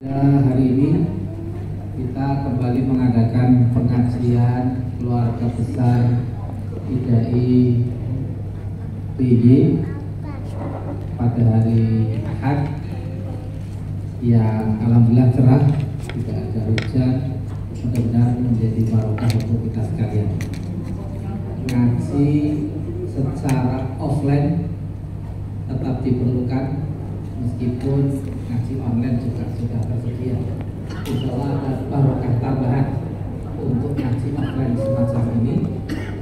Hari ini kita kembali mengadakan pengajian keluarga besar IDAI PY pada hari Ahad yang alhamdulillah cerah, tidak ada hujan, benar-benar menjadi barokah untuk kita sekalian. Ngaji secara offline tetap diperlukan, meskipun ngaji online juga sudah tersedia. Insya Allah ada barokah tambahan untuk ngaji offline semacam ini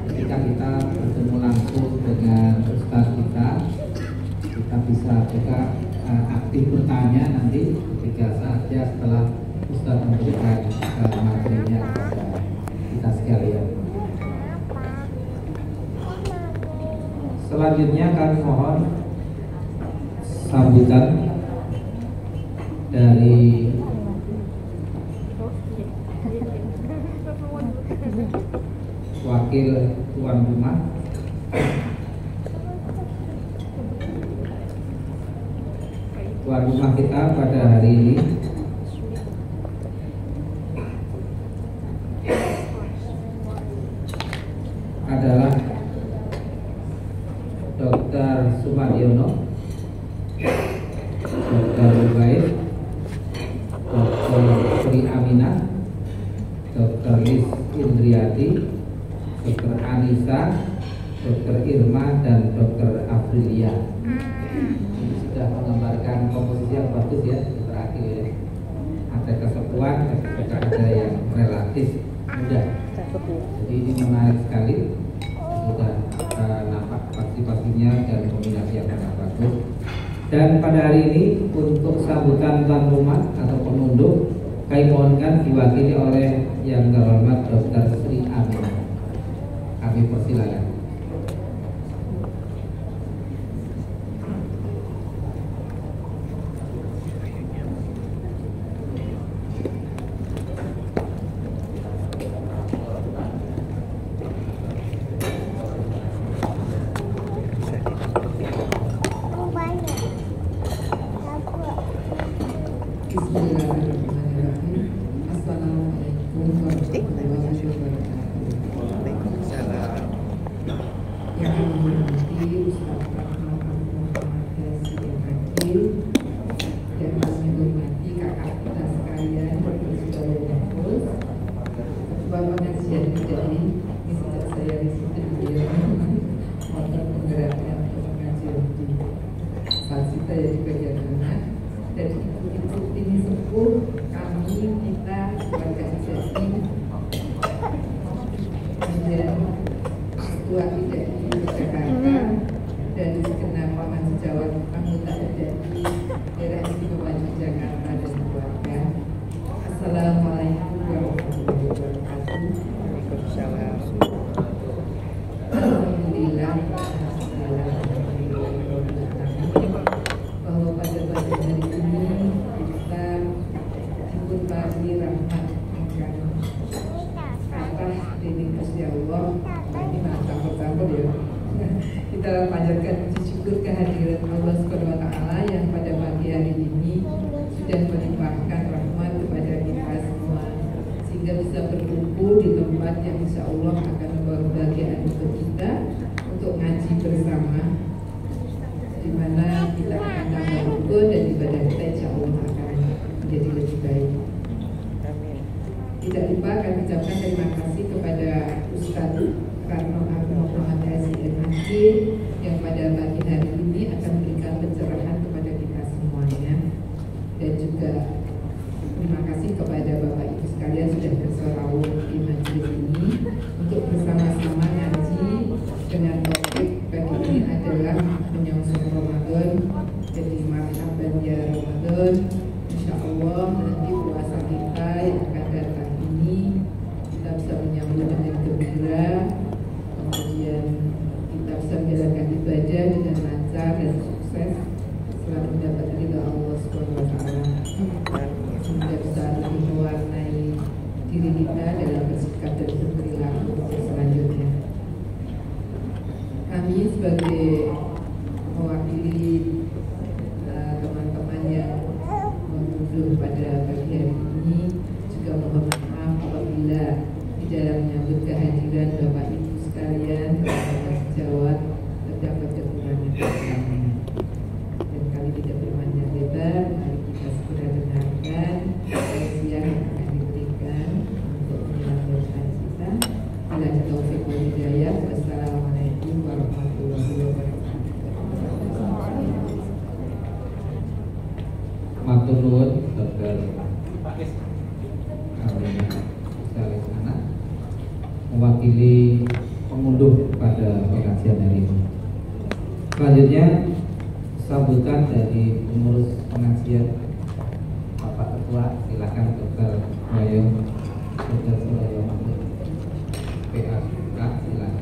ketika kita bertemu langsung dengan ustaz kita bisa juga aktif bertanya nanti ketika saatnya setelah ustaz memberikan materinya kepada kita sekalian. Selanjutnya kami mohon sambutan dari wakil tuan rumah kita pada hari ini, adalah Dr. Sumadiono, Dr. Rubaid, Dr. Sri Aminah, Dr. Liz Indriati, Dr. Anissa, Dr. Irma, dan Dr. Afrilia. Ini sudah menggambarkan komposisi yang bagus ya, terakhir ya. Ada kesepuan, tapi juga ada yang relatif muda. Jadi ini menarik sekali. Sudah nampak partisipasinya dan kombinasi yang sangat bagus. Dan pada hari ini untuk sambutan tuan rumah atau pengunduh, kami mohonkan diwakili oleh yang terhormat Dr. Sri Aminah. Kami persilakan. Bismillahirrahmanirrahim. Assalamualaikum warahmatullahi wabarakatuh. Waalaikumsalam. Yang kami hormati Ustaz Rahmat Muhammad Yasin Akil, dan kami hormati kakak kita sekalian, saudara Mahfuz, ketua pengajian IDAI. Ini sejak saya di situ dia motor penggeraknya untuk pengajian di Fasita ya juga jalannya. Dan ibu ini sepuh kami kita keluarga IDAI dan ketua IDAI Jakarta dan segenap paman sejawat anggota IDAI daerah istimewa Jakarta dan keluarga. Assalamualaikum warahmatullahi wabarakatuh. Waalaikumsalam. Alhamdulillah bahwa pada hari ini kita diberi rahmat atas dari Gusti Allah. Ini malah campur-campur ya. Kita panjatkan puji syukur kehadiran Allah Subhanahu wa taala yang pada pagi hari ini sudah melimpahkan rahmat kepada kita semua sehingga bisa berkumpul di tempat yang insya Allah akan membawa kebahagiaan untuk kita untuk ngaji bersama, di mana kita akan tambah rukun dan ibadah kita insya Allah akan menjadi lebih baik. Tidak lupa kami ucapkan terima kasih kepada Ustaz Rahmat Muhammad Yasin Akil yang pada pagi hari ini akan memberikan pencerahan kepada kita semuanya, dan juga terima kasih kepada Bapak Ibu sekalian sudah bersorawut di majelis ini untuk bersama-sama ngaji dengan topik pagi ini adalah menyongsong Ramadan. Jadi marhaban ya Ramadan. Insya Allah nanti puasa kita yang akan datang ini kita bisa menyambut dengan gembira, kemudian kita bisa menjalankan ibadah dengan lancar dan sukses selalu mendapat ridha Allah Subhanahu wa taala. Sehingga bisa lebih mewarnai diri kita dalam bersikap dan berperilaku selanjutnya. Kami sebagai mewakili teman-teman yang menuju pada Sana mewakili pengunduh pada pengajian hari ini. Selanjutnya sambutan dari pengurus pengajian Bapak Ketua, silakan Dr. Suroyo, Dr. Suroyo PA, silakan.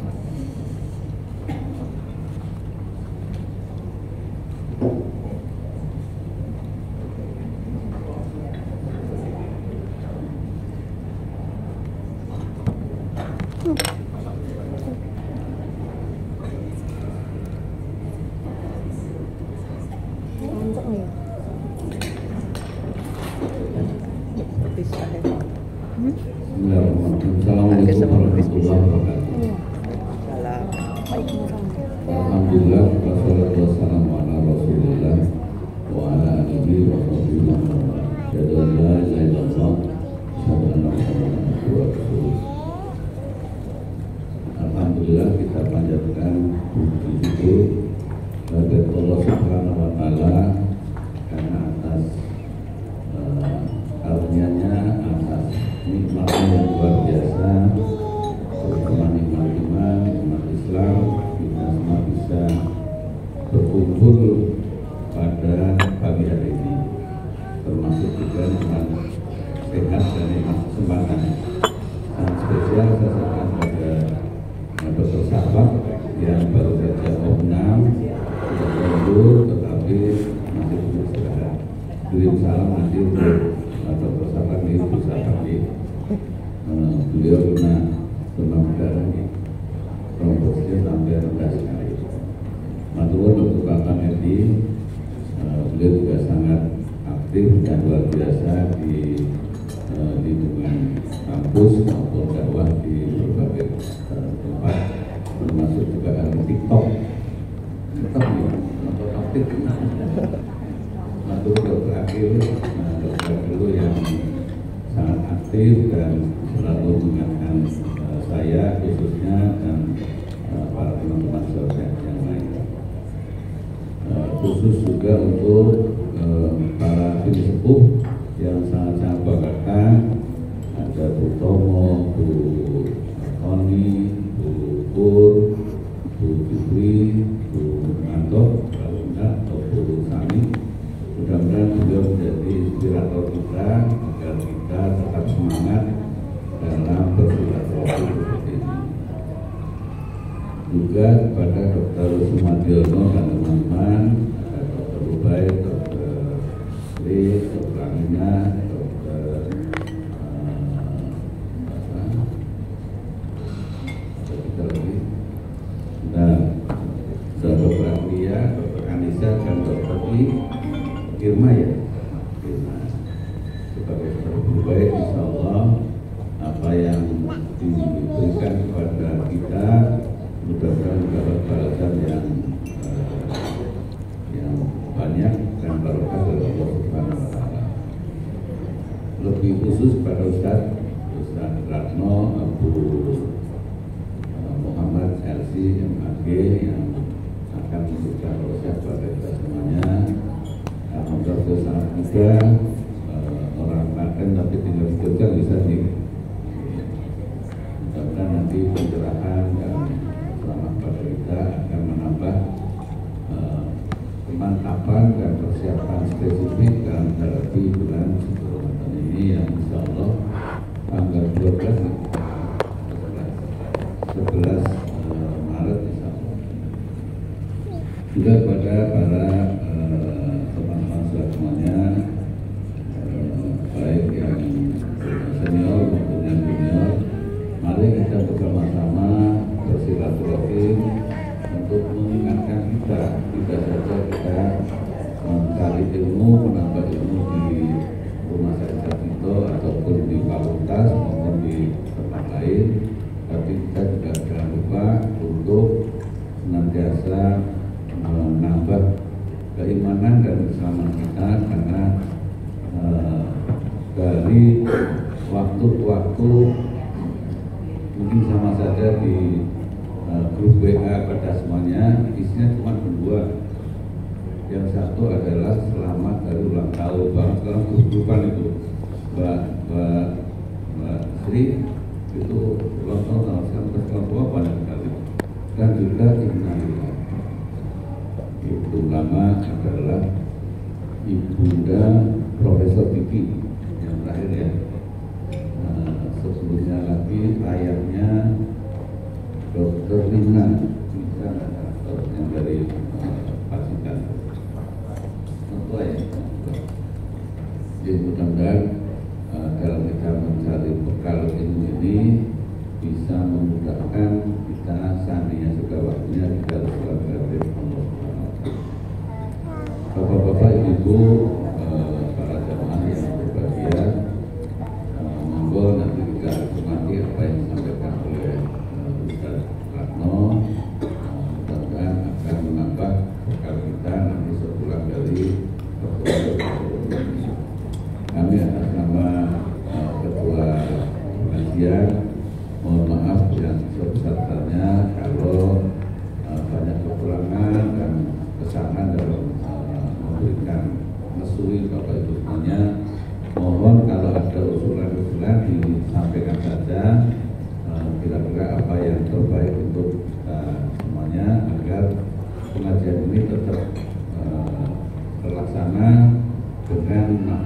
Assalamualaikum warahmatullahi wabarakatuh. Alhamdulillah, wassalatu wassalamu ala Rasulillah wa ala alihi wa sahbihi wa man wala. Asyhadu an la ilaha illallah, asyhadu anna Muhammadan abduhu wa rasuluh. Alhamdulillah, kita panjatkan puji syukur kepada Allah Subhanahu wa taala karena atas karunia-Nya, atas nikmatnya yang luar biasa bersama nikmat iman, nikmat Islam, kita semua bisa berkumpul pada pagi hari ini, termasuk juga nikmat sehat dan nikmat kesempatan. Sangat spesial saya sampaikan pada Dr. Sahabat yang baru saja opnam sudah mundur tetapi masih belum istirahat. Kirim salam nanti untuk Dr. Sahabat di pusat pagi. Beliau pernah demam berdarah, trombosnya sampai rendah sekali. Matur untuk Bapak Medi, beliau juga sangat aktif dan luar biasa di lingkungan kampus maupun dakwah di berbagai tempat, termasuk juga TikTok. TikTok ya, atau aktif. Matur Dr. Akil, Dr. Akil yang sangat aktif dan selalu mengingatkan saya khususnya dan para teman-teman sahabat yang lain. Khusus juga untuk para tim sepuh yang sangat-sangat banggakan, ada Bu Tomo, Bu Tony, Bu Pur, Bu Fitri, Bu Anto, atau Bu Sami. Mudah-mudahan beliau menjadi inspirator kita agar kita tetap semangat dalam bersilaturahmi seperti ini. Juga kepada Dr. Sumadiono dan teman-teman, Dr. Ubay, Dr. Lee, Dr. Amina, Dr. Dr. Alia, Dr. Anissa, dan Dr. Irma ya, Irma. Sebagai terlalu baik, insya Allah apa yang diberikan kepada kita mudah-mudahan mendapat balasan yang banyak dan barokah dari Allah Subhanahu wa taala. Lebih khusus pada Ustaz Ratno Abu Muhammad LC MAG yang akan memberikan wasiat pada kita semuanya. Alhamdulillah sangat muda, orang Klaten tapi tinggal di Jogja bisa nih. Mudah-mudahan nanti pencerahan dan selamat pada kita akan menambah kemantapan dan persiapan spesifik dalam menghadapi bulan Ramadan ini yang insya Allah tanggal 11 Maret insya Allah. Juga kepada para teman-teman semuanya, baik yang senior maupun yang junior, mari kita bersama-sama bersilaturahmi untuk mengingatkan kita, tidak saja kita mencari ilmu, menambah ilmu di rumah sakit itu ataupun di fakultas maupun di tempat lain, tapi kita juga jangan lupa untuk senantiasa menambah keimanan dan keselamatan kita, karena dari waktu ke waktu mungkin sama saja di grup WA pada semuanya isinya cuma berdua. Yang satu adalah selamat dari ulang tahun, bahkan sekarang grup-grupan itu Mbak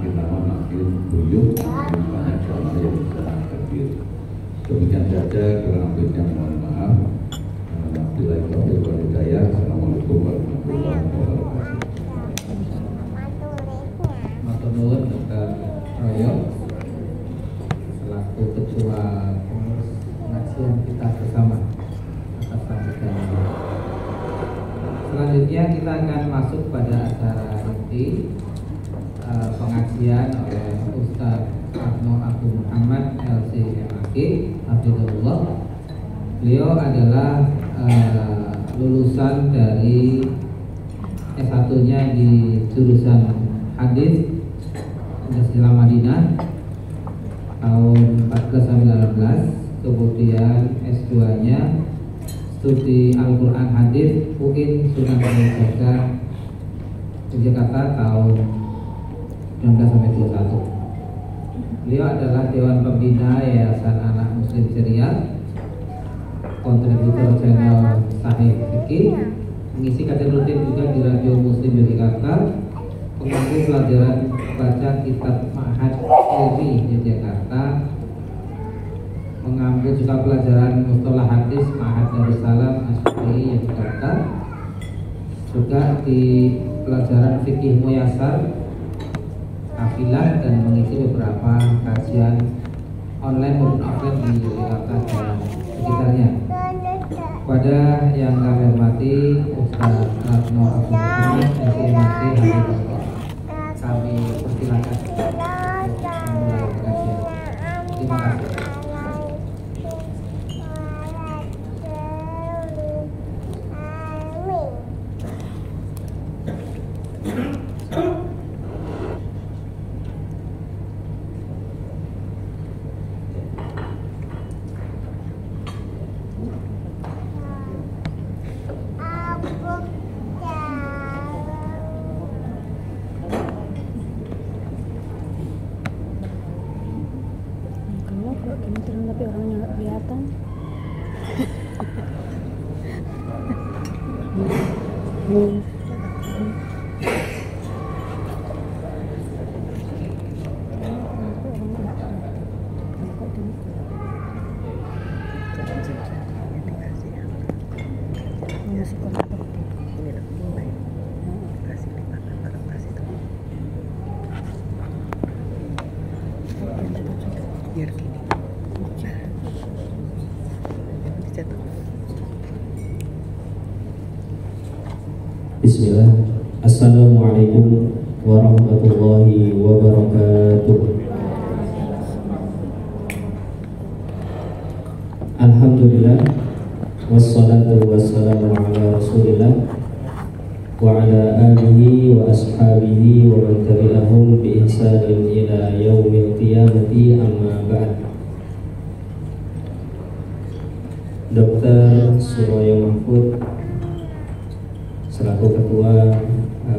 makin lama makin guyup, makin banyak jamaah yang bisa hadir. Demikian saja, kurang lebihnya mohon maaf. Bila itu hidayah. Assalamualaikum warahmatullahi wabarakatuh. Matur nuwun Dr. Royo selaku ketua pengurus pengajian kita bersama atas sambutannya. Selanjutnya kita akan masuk pada acara inti pengajian oleh Ustaz Arno Abu Muhammad LCMAG Hafizahullah. Beliau adalah lulusan dari S1-nya di jurusan hadis Universitas Madinah tahun 14-18, kemudian S2-nya studi Al-Quran Hadis UIN Sunan Kalijaga Yogyakarta tahun 19-21. Beliau adalah Dewan Pembina Yayasan Anak Muslim Syariah, kontributor channel Sahih Fikih, mengisi kajian rutin juga di Radio Muslim Yogyakarta, pengampu pelajaran baca kitab Ma'had Ilmi Yogyakarta, mengampu juga pelajaran Mustalah Hadis Ma'had Darussalam Asy'ari Yogyakarta, juga di pelajaran Fikih Muyasar Kafilah, dan mengisi beberapa kajian online maupun offline di Yogyakarta dan sekitarnya. Pada yang kami hormati Ustaz Arno Abu Muhammad LCMAG Hafizahullah, kami persilakan memulai kajian. Terima kasih. Tapi orangnya nggak kelihatan. Bismillah. Assalamualaikum warahmatullahi wabarakatuh. Alhamdulillah, wassalatu wassalamu ala rasulillah wa ala alihi wa ashabihi wa man tabi'ahum bi ihsanin ila yaumil qiyamati, amma ba'd. Dr. Suroyo Mahfud selaku ketua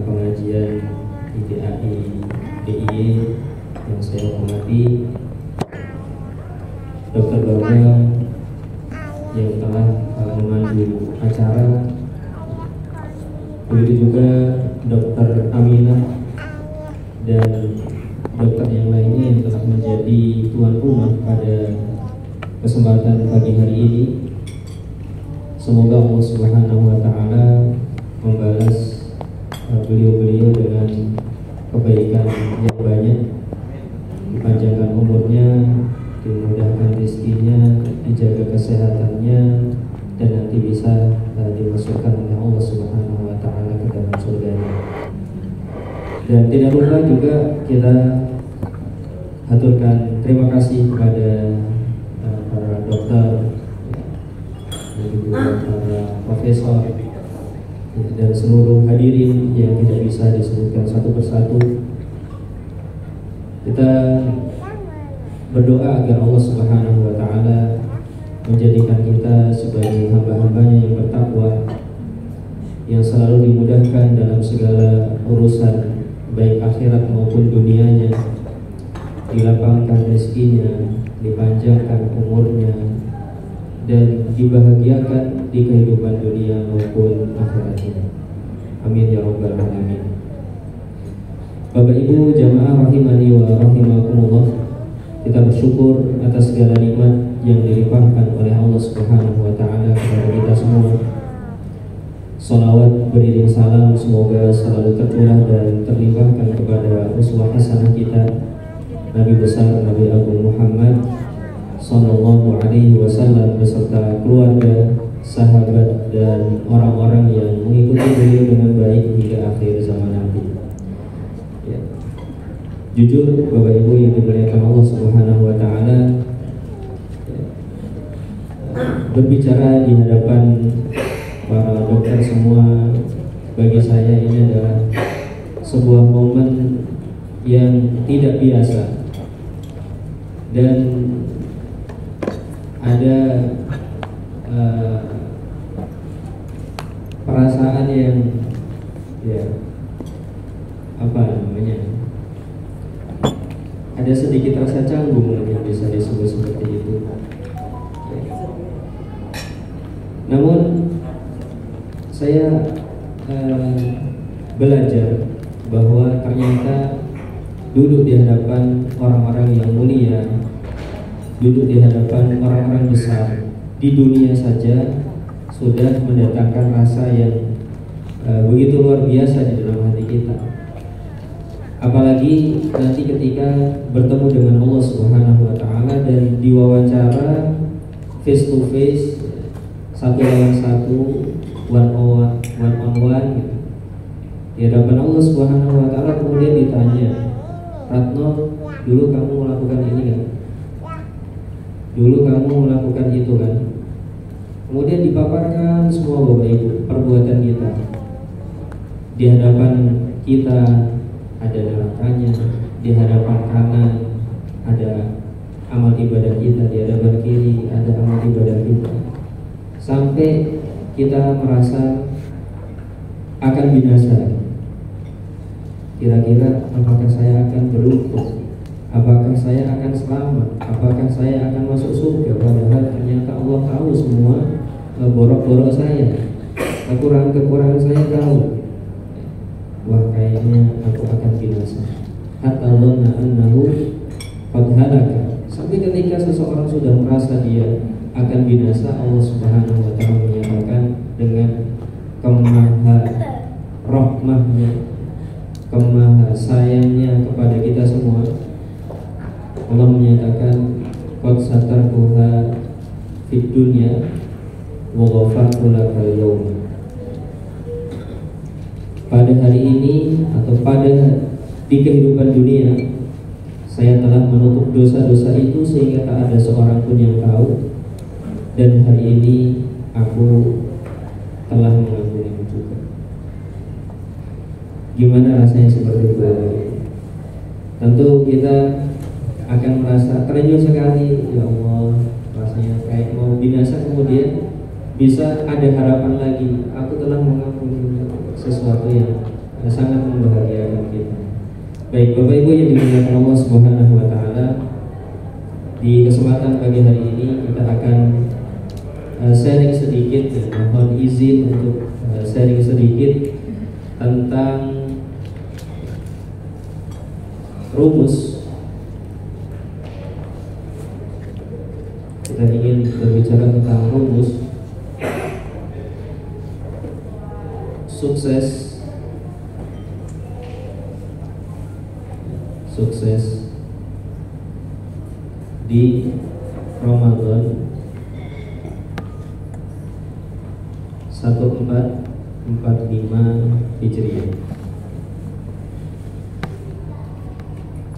pengajian IDAI DIY yang saya hormati, Dr. Bambang yang telah memandu acara, begitu juga Dr. Aminah dan dokter yang lainnya yang telah menjadi tuan rumah pada kesempatan pagi hari ini. Semoga Allah Subhanahu wa Ta'ala membalas beliau-beliau dengan kebaikan yang banyak, dipanjangkan umurnya, dimudahkan rezekinya, dijaga kesehatannya, dan nanti bisa dimasukkan oleh Allah Subhanahu wa Ta'ala ke dalam surganya. Dan tidak lupa juga kita aturkan terima kasih kepada para dokter, dan juga para profesor, dan seluruh hadirin yang tidak bisa disebutkan satu persatu. Kita berdoa agar Allah Subhanahu wa Ta'ala menjadikan kita sebagai hamba-hambanya yang bertakwa, yang selalu dimudahkan dalam segala urusan baik akhirat maupun dunianya, dilapangkan rezekinya, dipanjangkan umurnya, dan dibahagiakan di kehidupan dunia maupun akhiratnya. Amin ya rabbal alamin. Bapak Ibu jamaah rahimani wa rahimakumullah, kita bersyukur atas segala nikmat yang dilimpahkan oleh Allah Subhanahu wa taala kepada kita semua. Salawat beriring salam semoga selalu tercurah dan terlimpahkan kepada uswah hasanah kita, Nabi besar Nabi Agung Muhammad sallallahu alaihi wasallam beserta keluarga, sahabat dan orang-orang yang mengikuti beliau dengan baik hingga akhir zaman nanti. Ya. Jujur Bapak Ibu yang dimuliakan Allah Subhanahu wa taala, ya, berbicara di hadapan para dokter semua bagi saya ini adalah sebuah momen yang tidak biasa dan ada perasaan yang ya apa namanya, ada sedikit rasa canggung yang bisa disebut seperti itu. Namun saya belajar bahwa ternyata duduk di hadapan orang-orang yang mulia, duduk di hadapan orang-orang besar di dunia saja sudah mendatangkan rasa yang begitu luar biasa di dalam hati kita. Apalagi nanti ketika bertemu dengan Allah Subhanahu wa taala dan diwawancara face to face, satu lawan satu, one on one gitu. Di hadapan Allah Subhanahu wa taala kemudian ditanya, Ratno, dulu kamu melakukan ini kan? Dulu kamu melakukan itu kan? Kemudian dipaparkan semua Bapak Ibu perbuatan kita. Di hadapan kita ada nerakanya, di hadapan kanan ada amal ibadah kita, di hadapan kiri ada amal ibadah kita. Sampai kita merasa akan binasa. Kira-kira apakah saya akan beruntung? Apakah saya akan selamat? Apakah saya akan masuk surga? Padahal ternyata Allah tahu semua borok-borok saya, kekurangan-kekurangan saya tahu. Wah, kayaknya aku akan binasa. Hatta dhanna annahu qad halaka. Sampai ketika seseorang sudah merasa dia akan binasa, Allah Subhanahu wa taala menyatakan dengan kemaha rahmahnya, kemaha sayangnya kepada kita semua. Allah menyatakan qad satartuha fid dunya wa ghafartu lakal yawm. Pada hari ini atau pada di kehidupan dunia, saya telah menutup dosa-dosa itu sehingga tak ada seorang pun yang tahu, dan hari ini aku telah mengampuni juga. Gimana rasanya seperti itu? Tentu kita akan merasa terenyuh sekali, ya Allah, rasanya kayak mau binasa, kemudian bisa ada harapan lagi, aku telah mengampuni, sesuatu yang sangat membahagiakan kita. Baik Bapak Ibu yang dimuliakan Allah Subhanahu wa taala, di kesempatan pagi hari ini kita akan sharing sedikit, ya, mohon izin untuk sharing sedikit tentang rumus. Kita ingin berbicara tentang rumus sukses di Ramadan 1445 Hijriah.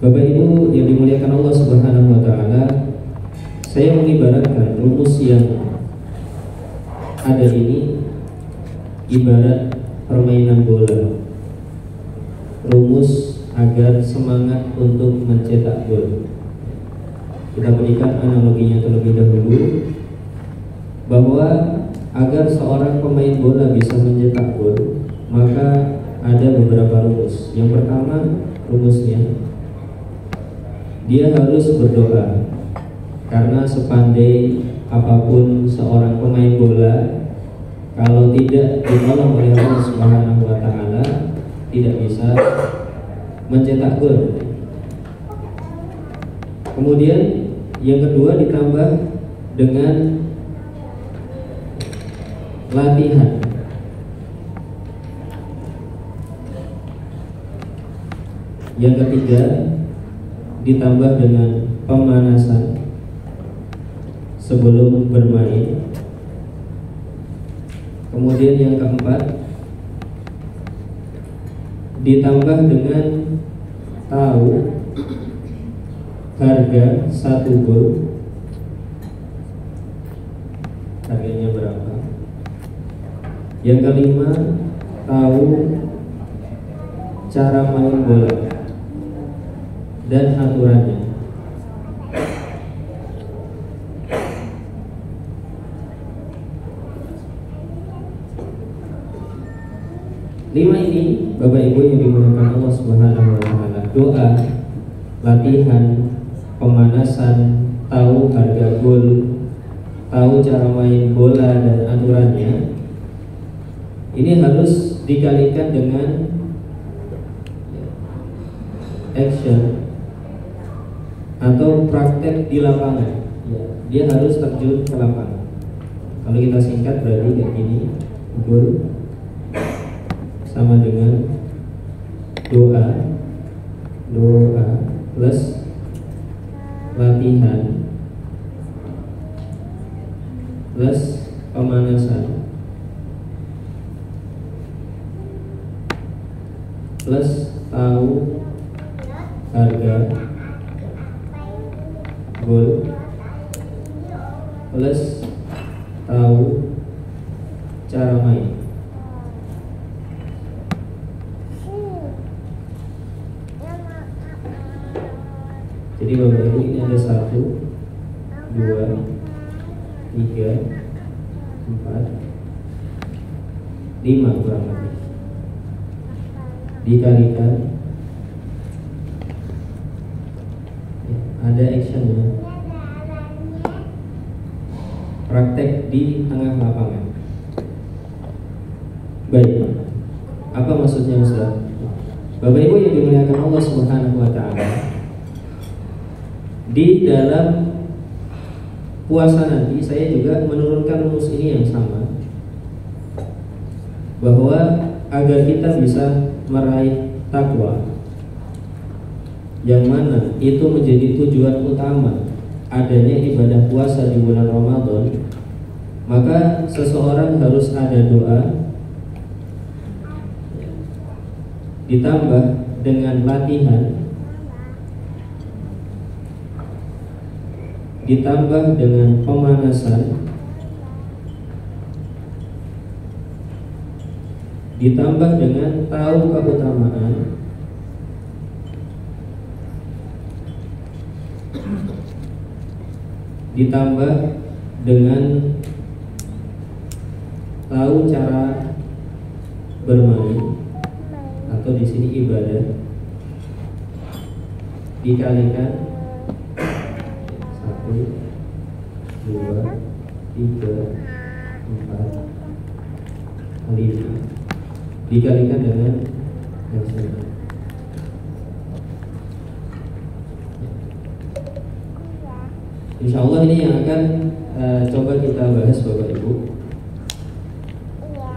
Bapak Ibu yang dimuliakan Allah Subhanahu wa taala, saya mengibaratkan rumus yang ada ini ibarat permainan bola. Rumus agar semangat untuk mencetak gol. Kita berikan analoginya terlebih dahulu, bahwa agar seorang pemain bola bisa mencetak gol, maka ada beberapa rumus. Yang pertama, rumusnya dia harus berdoa. Karena sepandai apapun seorang pemain bola, kalau tidak ditolong oleh Allah Subhanahu wa taala, tidak bisa mencetak gol. Kemudian yang kedua ditambah dengan latihan. Yang ketiga ditambah dengan pemanasan sebelum bermain. Kemudian yang keempat ditambah dengan tahu harga satu gol, harganya berapa. Yang kelima, tahu cara main bola dan aturannya. Lima ini, Bapak Ibu yang dimuliakan Allah Subhanahu wa Ta'ala, doa, latihan, pemanasan, tahu harga gol, tahu cara main bola dan aturannya, ini harus dikalikan dengan action atau praktek di lapangan. Dia harus terjun ke lapangan. Kalau kita singkat berarti kayak gini, gol sama dengan doa plus latihan plus pemanasan plus tahu harga gol plus tahu cara main. Jadi Bapak Ibu, ini ada 1, 2, 3, 4, 5 kurang lebih. Dikalikan, ada actionnya, praktek di tengah lapangan. Baik, apa maksudnya Ustaz? Bapak Ibu yang dimuliakan Allah Subhanahu wa Ta'ala, di dalam puasa nanti saya juga menurunkan rumus ini yang sama, bahwa agar kita bisa meraih takwa, yang mana itu menjadi tujuan utama adanya ibadah puasa di bulan Ramadan, maka seseorang harus ada doa ditambah dengan latihan ditambah dengan pemanasan ditambah dengan tahu keutamaan ditambah dengan tahu cara bermain atau di sini ibadah, dikalikan 1, 2, 3, 4, 5 dikalikan dengan yang sama. Insya Allah ini yang akan coba kita bahas Bapak Ibu,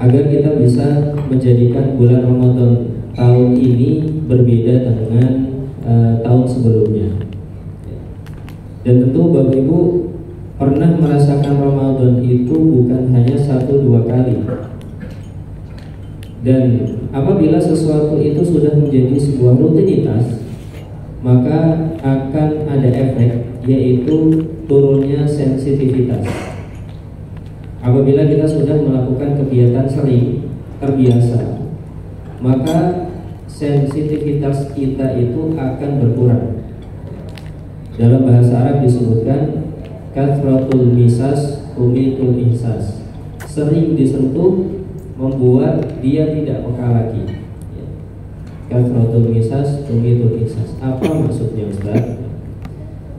agar kita bisa menjadikan bulan Ramadan tahun ini berbeda dengan tahun sebelumnya. Dan tentu Bapak Ibu pernah merasakan Ramadan itu bukan hanya 1-2 kali. Dan apabila sesuatu itu sudah menjadi sebuah rutinitas, maka akan ada efek, yaitu turunnya sensitivitas. Apabila kita sudah melakukan kegiatan sering, terbiasa, maka sensitivitas kita itu akan berkurang. Dalam bahasa Arab disebutkan kathratul misas tumitul ihsas. Sering disentuh membuat dia tidak peka lagi. Kathratul misas tumitul ihsas. Apa maksudnya Ustaz?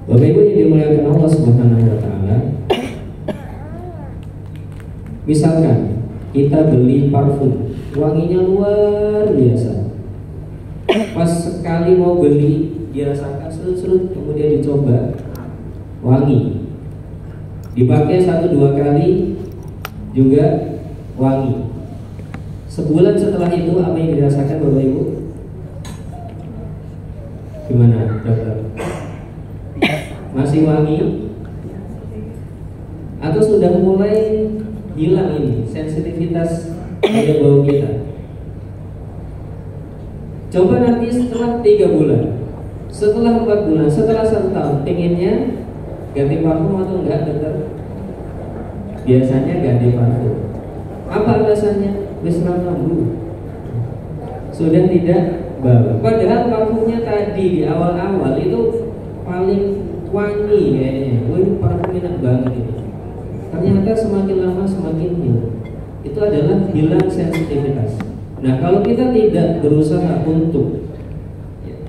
Bapak Ibu yang dimuliakan Allah Subhanahu wa Ta'ala, misalkan kita beli parfum, wanginya luar biasa, pas sekali mau beli dirasakan serut-serut, kemudian dicoba wangi, dipakai 1-2 kali juga wangi. Sebulan setelah itu apa yang dirasakan Bapak Ibu? Gimana dokter? Masih wangi? Atau sudah mulai hilang ini sensitivitas pada bau kita? Coba nanti setelah 3 bulan, setelah 4 bulan, setelah 1 tahun, pengennya ganti parfum atau enggak dokter? Biasanya ganti parfum. Apa alasannya? Wis dulu. Sudah tidak bau. Padahal parfumnya tadi di awal-awal itu paling wangi kayaknya. Wih, parfum enak banget ini. Ternyata semakin lama semakin hilang. Itu adalah hilang sensitivitas. Nah, kalau kita tidak berusaha untuk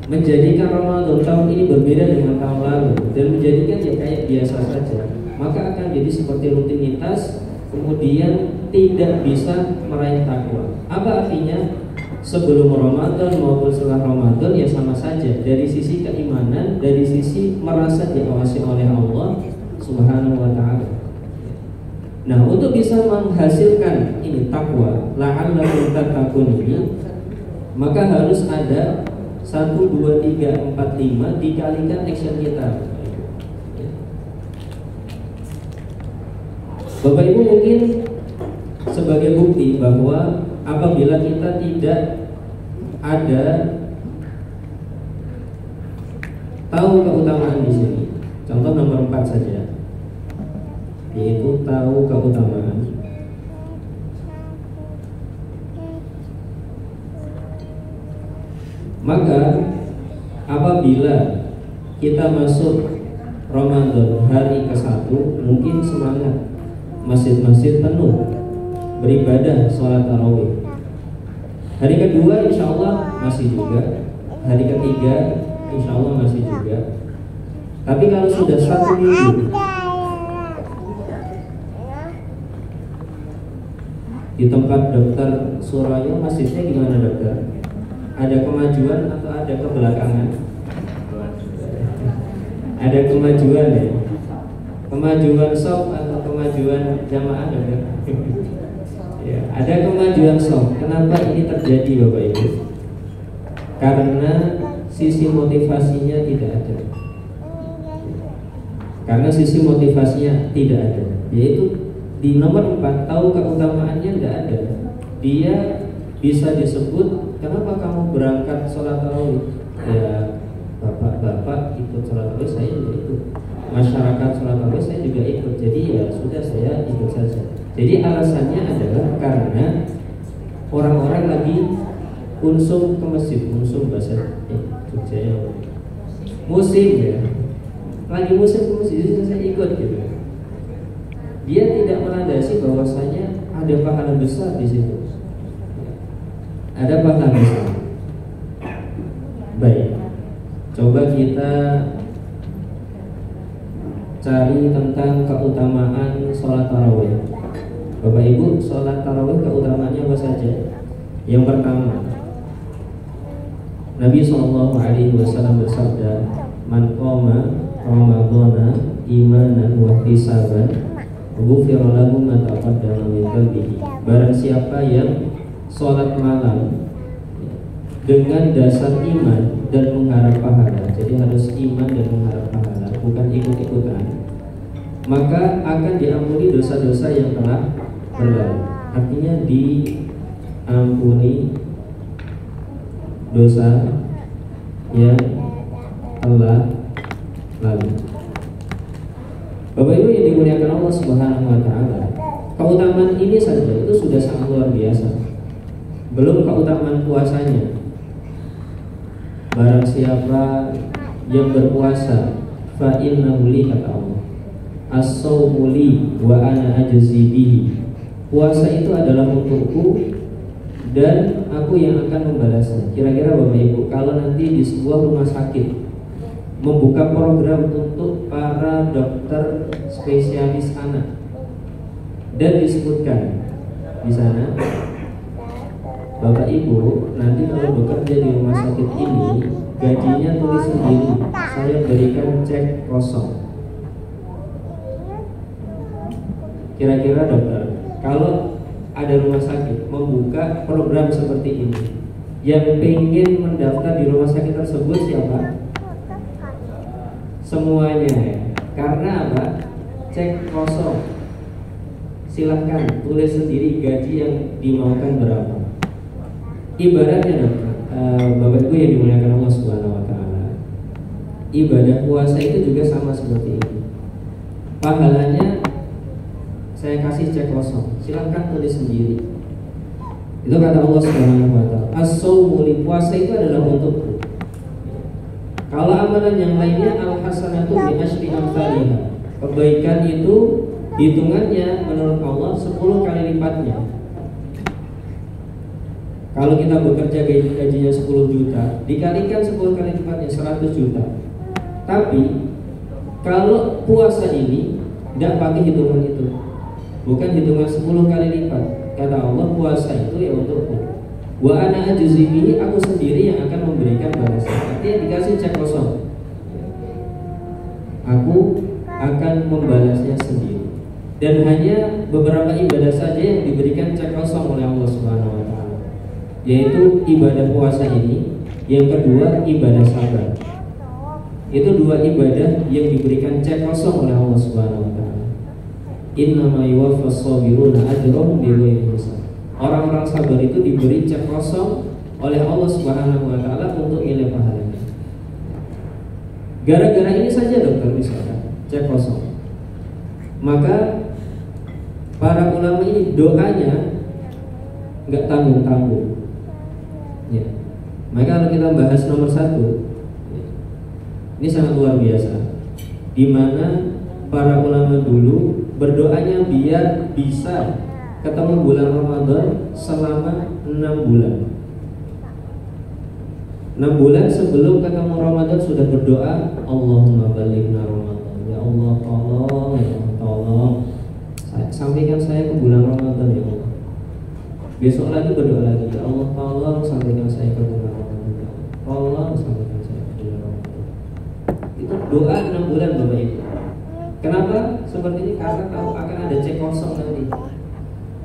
menjadikan Ramadan tahun ini berbeda dengan tahun lalu dan menjadikan ya kayak biasa saja, maka akan jadi seperti rutinitas, kemudian tidak bisa meraih takwa. Apa artinya? Sebelum Ramadan maupun setelah Ramadan ya sama saja, dari sisi keimanan, dari sisi merasa diawasi oleh Allah Subhanahu wa ta'ala. Nah, untuk bisa menghasilkan ini takwa, la'allakum tattaqun ini, maka harus ada 1, 2, 3, 4, 5 dikalikan action kita. Bapak Ibu mungkin sebagai bukti bahwa apabila kita tidak ada tahu keutamaan di sini, contoh nomor 4 saja, yaitu tahu keutamaan. Maka apabila kita masuk Ramadan hari ke-1, mungkin semangat, masjid-masjid penuh beribadah sholat tarawih. Hari kedua insya Allah masih juga, hari ketiga insya Allah masih juga. Tapi kalau sudah 1 minggu di tempat dokter Suraya, masjidnya gimana dokter? Ada kemajuan atau ada kebelakangan? Ada kemajuan ya? Kemajuan soft atau kemajuan jamaah dokter? Ya, ada kemajuan soft. Kenapa ini terjadi Bapak Ibu? Karena sisi motivasinya tidak ada. Karena sisi motivasinya tidak ada, yaitu di nomor 4, tahu keutamaannya tidak ada. Dia bisa disebut, kenapa kamu berangkat sholat tarawih? Ya, bapak-bapak ikut sholat tarawih, saya juga ikut. Masyarakat sholat tarawih saya juga ikut. Jadi ya sudah, saya ikut saja. Jadi alasannya adalah karena orang-orang lagi unsum ke masjid, unsum bahasa Jogja ya, musim ya, lagi musim ke masjid, jadi saya ikut gitu. Dia tidak melandasi bahwasanya ada pahala besar di situ. Ada pahala besar. Baik, coba kita cari tentang keutamaan sholat tarawih. Bapak Ibu, sholat tarawih keutamaannya apa saja? Yang pertama, Nabi SAW bersabda, "Man qama Ramadhana imanan wa ihtisaban, ghufira lahu ma taqaddama min dhanbihi." Barang siapa yang sholat malam dengan dasar iman dan mengharap pahala, jadi harus iman dan mengharap pahala, bukan ikut-ikutan, maka akan diampuni dosa-dosa yang telah berlalu. Artinya diampuni dosa yang telah lalu. Bapak Ibu yang dimuliakan Allah Subhanahu wa ta'ala, keutamaan ini saja itu sudah sangat luar biasa. Belum keutamaan puasanya. Barang siapa yang berpuasa, fa innahu li, kata Allah, as-sawmu li wa ana ajzi bihi. Puasa itu adalah untukku dan aku yang akan membalasnya. Kira-kira Bapak Ibu, kalau nanti di sebuah rumah sakit membuka program untuk para dokter spesialis anak dan disebutkan di sana, Bapak Ibu nanti kalau bekerja di rumah sakit sakit ini gajinya tulis sendiri, saya berikan cek kosong. Kira-kira dokter, kalau ada rumah sakit membuka program seperti ini, yang ingin mendaftar di rumah sakit tersebut siapa? Semuanya ya. Karena apa? Cek kosong. Silahkan tulis sendiri gaji yang dimaukan berapa. Ibaratnya dokter, Bapak Ibu yang dimuliakan Allah Subhanahu wa taala, ibadah puasa itu juga sama seperti ini. Pahalanya saya kasih cek kosong, silahkan tulis sendiri. Itu kata Allah Subhanahu wa taala, as-shaumu li, puasa itu adalah untukku. Kalau amalan yang lainnya al-hasanatu bi asyri amsalihha, kebaikan itu hitungannya menurut Allah 10 kali lipatnya. Kalau kita bekerja gajinya 10 juta, dikalikan 10 kali lipatnya 100 juta. Tapi kalau puasa ini tidak pakai hitungan itu, bukan hitungan 10 kali lipat. Kata Allah, puasa itu ya untukku. Wa ana ajzi bihi, aku sendiri yang akan memberikan balasan. Artinya dikasih cek kosong, aku akan membalasnya sendiri. Dan hanya beberapa ibadah saja yang diberikan cek kosong oleh Allah Subhanahu wa taala, yaitu ibadah puasa ini. Yang kedua, ibadah sabar. Itu dua ibadah yang diberikan cek kosong oleh Allah Subhanahu wa taala. Innama yuwaffas sabiruna ajrahum bighairi hisab. Orang-orang sabar itu diberi cek kosong oleh Allah Subhanahu wa taala untuk nilai pahalanya. Gara-gara ini saja dokter misalkan cek kosong, maka para ulama ini doanya nggak tanggung-tanggung. Ya. Maka kalau kita bahas nomor 1, ini sangat luar biasa, di mana para ulama dulu berdoanya biar bisa ketemu bulan Ramadan selama 6 bulan. 6 bulan sebelum ketemu Ramadan sudah berdoa, Allahumma balighna Ramadan. Ya Allah, tolong, ya Allah, tolong sampaikan saya ke bulan Ramadan ya Allah. Besok lagi berdoa lagi, ya Allah, tolong sampaikan saya ke bulan Ramadan. Ya Allah, tolong sampaikan saya ke bulan Ramadan. Itu doa 6 bulan Bapak Ibu. Kenapa seperti ini? Karena tahu akan ada cek kosong nanti.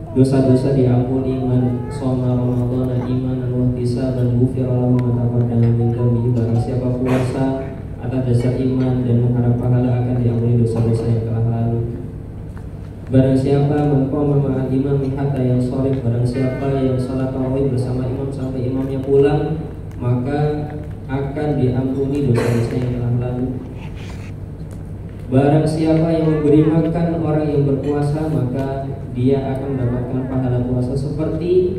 Dosa-dosa diampuni, man shoma Ramadhana imanan wa ihtisaban ghufira lahu ma taqaddama min dhanbihi. Barang siapa puasa atas dasar iman dan mengharap pahala akan diampuni dosa-dosa yang telah lalu. Barang siapa maqama ma'al imam hatta yansharif, barang siapa yang salat tarawih bersama imam sampai imamnya pulang, maka akan diampuni dosa-dosa yang telah lalu. Barang siapa yang memberi makan orang yang berpuasa, maka dia akan mendapatkan pahala puasa seperti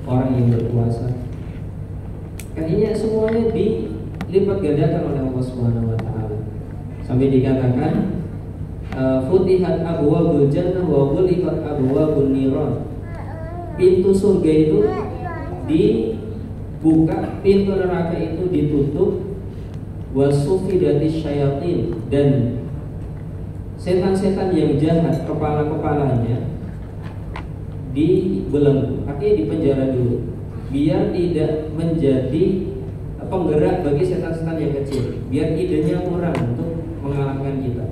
orang yang berpuasa. Artinya semuanya dilipat gandakan oleh Allah Subhanahu wa taala. Sampai dikatakan futihat abwabul jannah wa ghuliqat abwabun niran. Pintu surga itu dibuka, pintu neraka itu ditutup. Wasufidatis syayatin, dan setan-setan yang jahat kepala-kepalanya dibelenggu, artinya dipenjara dulu, biar tidak menjadi penggerak bagi setan-setan yang kecil, biar idenya kurang untuk mengalahkan kita.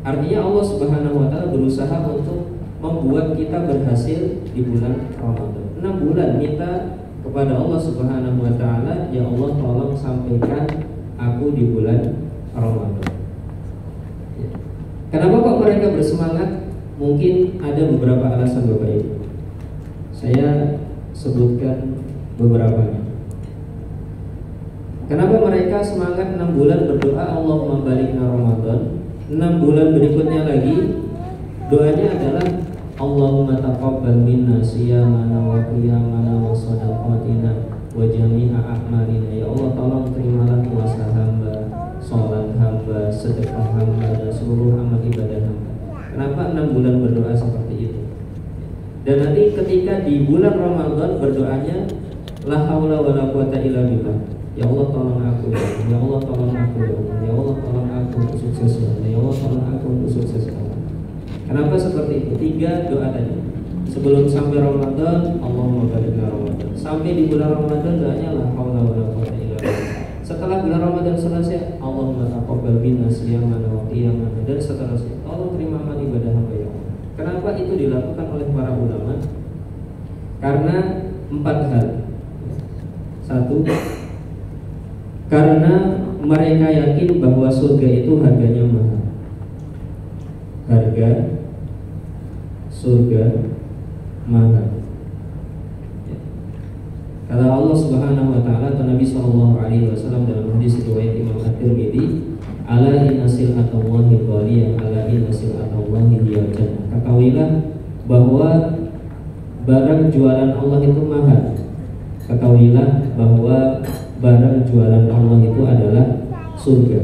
Artinya Allah Subhanahu wa taala berusaha untuk membuat kita berhasil di bulan Ramadan. 6 bulan minta kepada Allah Subhanahu wa taala, ya Allah tolong sampaikan aku di bulan Ramadan. Ya. Kenapa kok mereka bersemangat? Mungkin ada beberapa alasan Bapak Ibu. Saya sebutkan beberapanya. Kenapa mereka semangat 6 bulan berdoa Allahumma balighna Ramadan? 6 bulan berikutnya lagi doanya adalah Allahumma taqabbal minna siyamana wa qiyamana wa shadaqatina wa jami'a a'malina. Ya Allah, tolong terimalah puasa hamba, sholat hamba, sedekah hamba, dan seluruh amal ibadah hamba. Kenapa 6 bulan berdoa seperti itu? Dan nanti ketika di bulan Ramadan berdoanya la haula wala quwata illa billah. Ya Allah tolong aku ya Allah. Ya Allah tolong aku ya Allah. Ya Allah tolong aku untuk sukses ya Allah. Ya Allah tolong aku untuk sukses ya Allah. Kenapa seperti itu? 3 doa tadi. Sebelum sampai Ramadan, Allahumma balighna Ramadan. sampai di bulan Ramadan doanya la haula wala quwwata illa billah. Setelah bulan Ramadan selesai, Allahumma taqabbal minna siyamana wa qiyamana, dan seterusnya. Tolong terima amal ibadah hamba ya Allah. Kenapa itu dilakukan oleh para ulama? Karena 4 hal. 1, karena mereka yakin bahwa surga itu harganya mahal. Harga surga mahal. Kata Allah Subhanahu wa taala atau Nabi sallallahu alaihi wasallam dalam hadis riwayat Imam At-Tirmidzi, ala inna sil'atallahi ghaliyah, ala inna sil'atallahi hiyal jannah. Ketahuilah bahwa barang jualan Allah itu mahal. Ketahuilah bahwa barang jualan Allah itu adalah surga.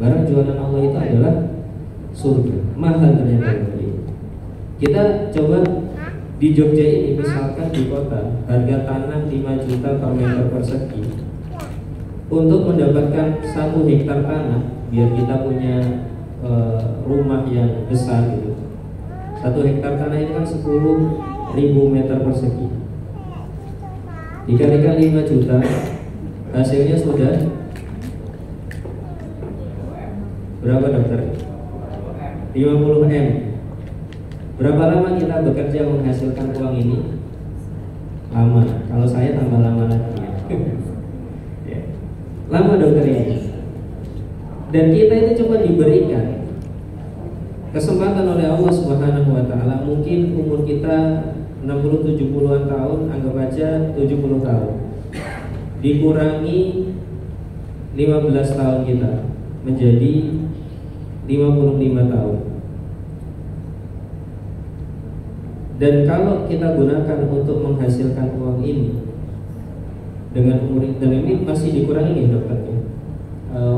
Barang jualan Allah itu adalah surga. Mahal ternyata. Kita coba di Jogja ini, misalkan di kota, harga tanah 5 juta per meter persegi. Untuk mendapatkan 1 hektar tanah, biar kita punya rumah yang besar gitu. 1 hektar tanah itu kan 10.000 meter persegi. Dikalikan 5 juta, hasilnya sudah berapa dokter? 50 M. Berapa lama kita bekerja menghasilkan uang ini? Lama. Kalau saya tambah lama lagi. Ya. Lama dokter ini. Dan kita itu cuma diberikan kesempatan oleh Allah Subhanahu wa taala. Mungkin umur kita 60-70-an tahun, anggap aja 70 tahun. Dikurangi 15 tahun kita menjadi 55 tahun. Dan kalau kita gunakan untuk menghasilkan uang ini dengan umur, dan ini masih dikurangi nih dokternya,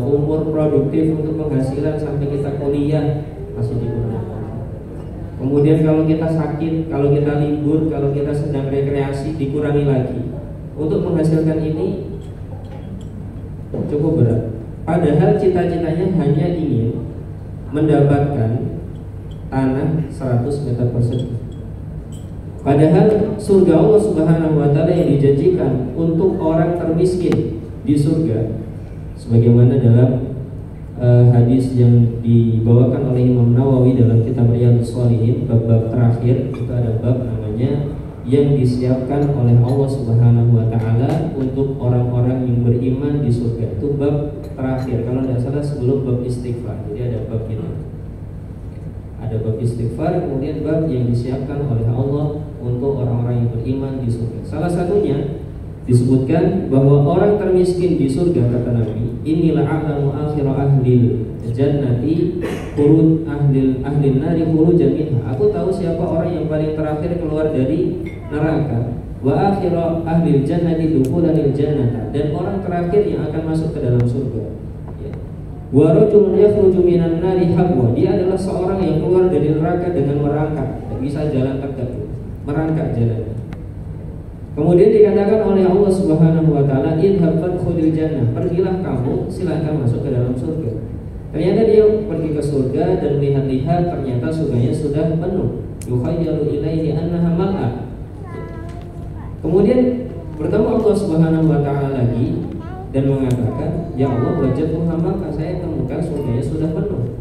umur produktif untuk penghasilan sampai kita kuliah masih dikurangi. Kemudian kalau kita sakit, kalau kita libur, kalau kita sedang rekreasi dikurangi lagi. Untuk menghasilkan ini cukup berat. Padahal cita-citanya hanya ingin mendapatkan tanah 100 meter persegi. Padahal surga Allah Subhanahu wa taala yang dijanjikan untuk orang termiskin di surga, sebagaimana dalam hadis yang dibawakan oleh Imam Nawawi dalam kitab Riyadhus Shalihin, bab-bab terakhir itu ada bab namanya yang disiapkan oleh Allah Subhanahu wa taala untuk orang-orang yang beriman di surga. Itu bab terakhir kalau tidak salah sebelum bab istighfar. Jadi ada bab ini. Ada bab istighfar, kemudian bab yang disiapkan oleh Allah untuk orang-orang yang beriman di surga. Salah satunya disebutkan bahwa orang termiskin di surga, kata Nabi, inilah a'lamu akhir ahlil jannati khurud ahlin nari khurujan minha. Aku tahu siapa orang yang paling terakhir keluar dari neraka. Wa akhir ahlil jannati dukhulanil jannata, dan orang terakhir yang akan masuk ke dalam surga. Wa rajulun yakhruju minan nari habwa, dia adalah seorang yang keluar dari neraka dengan merangkak, tidak bisa jalan tegak, merangkak jalannya. Kemudian dikatakan oleh Allah Subhanahu wa taala, idhab fadkhulil jannah, pergilah kamu, silakan masuk ke dalam surga. Ternyata dia pergi ke surga dan melihat-lihat, ternyata surganya sudah penuh. Yukhayyalu ilaihi annaha mal'a. Kemudian bertemu Allah Subhanahu wa taala lagi dan mengatakan, ya Allah, wajadtu hamaka, saya temukan surganya sudah penuh.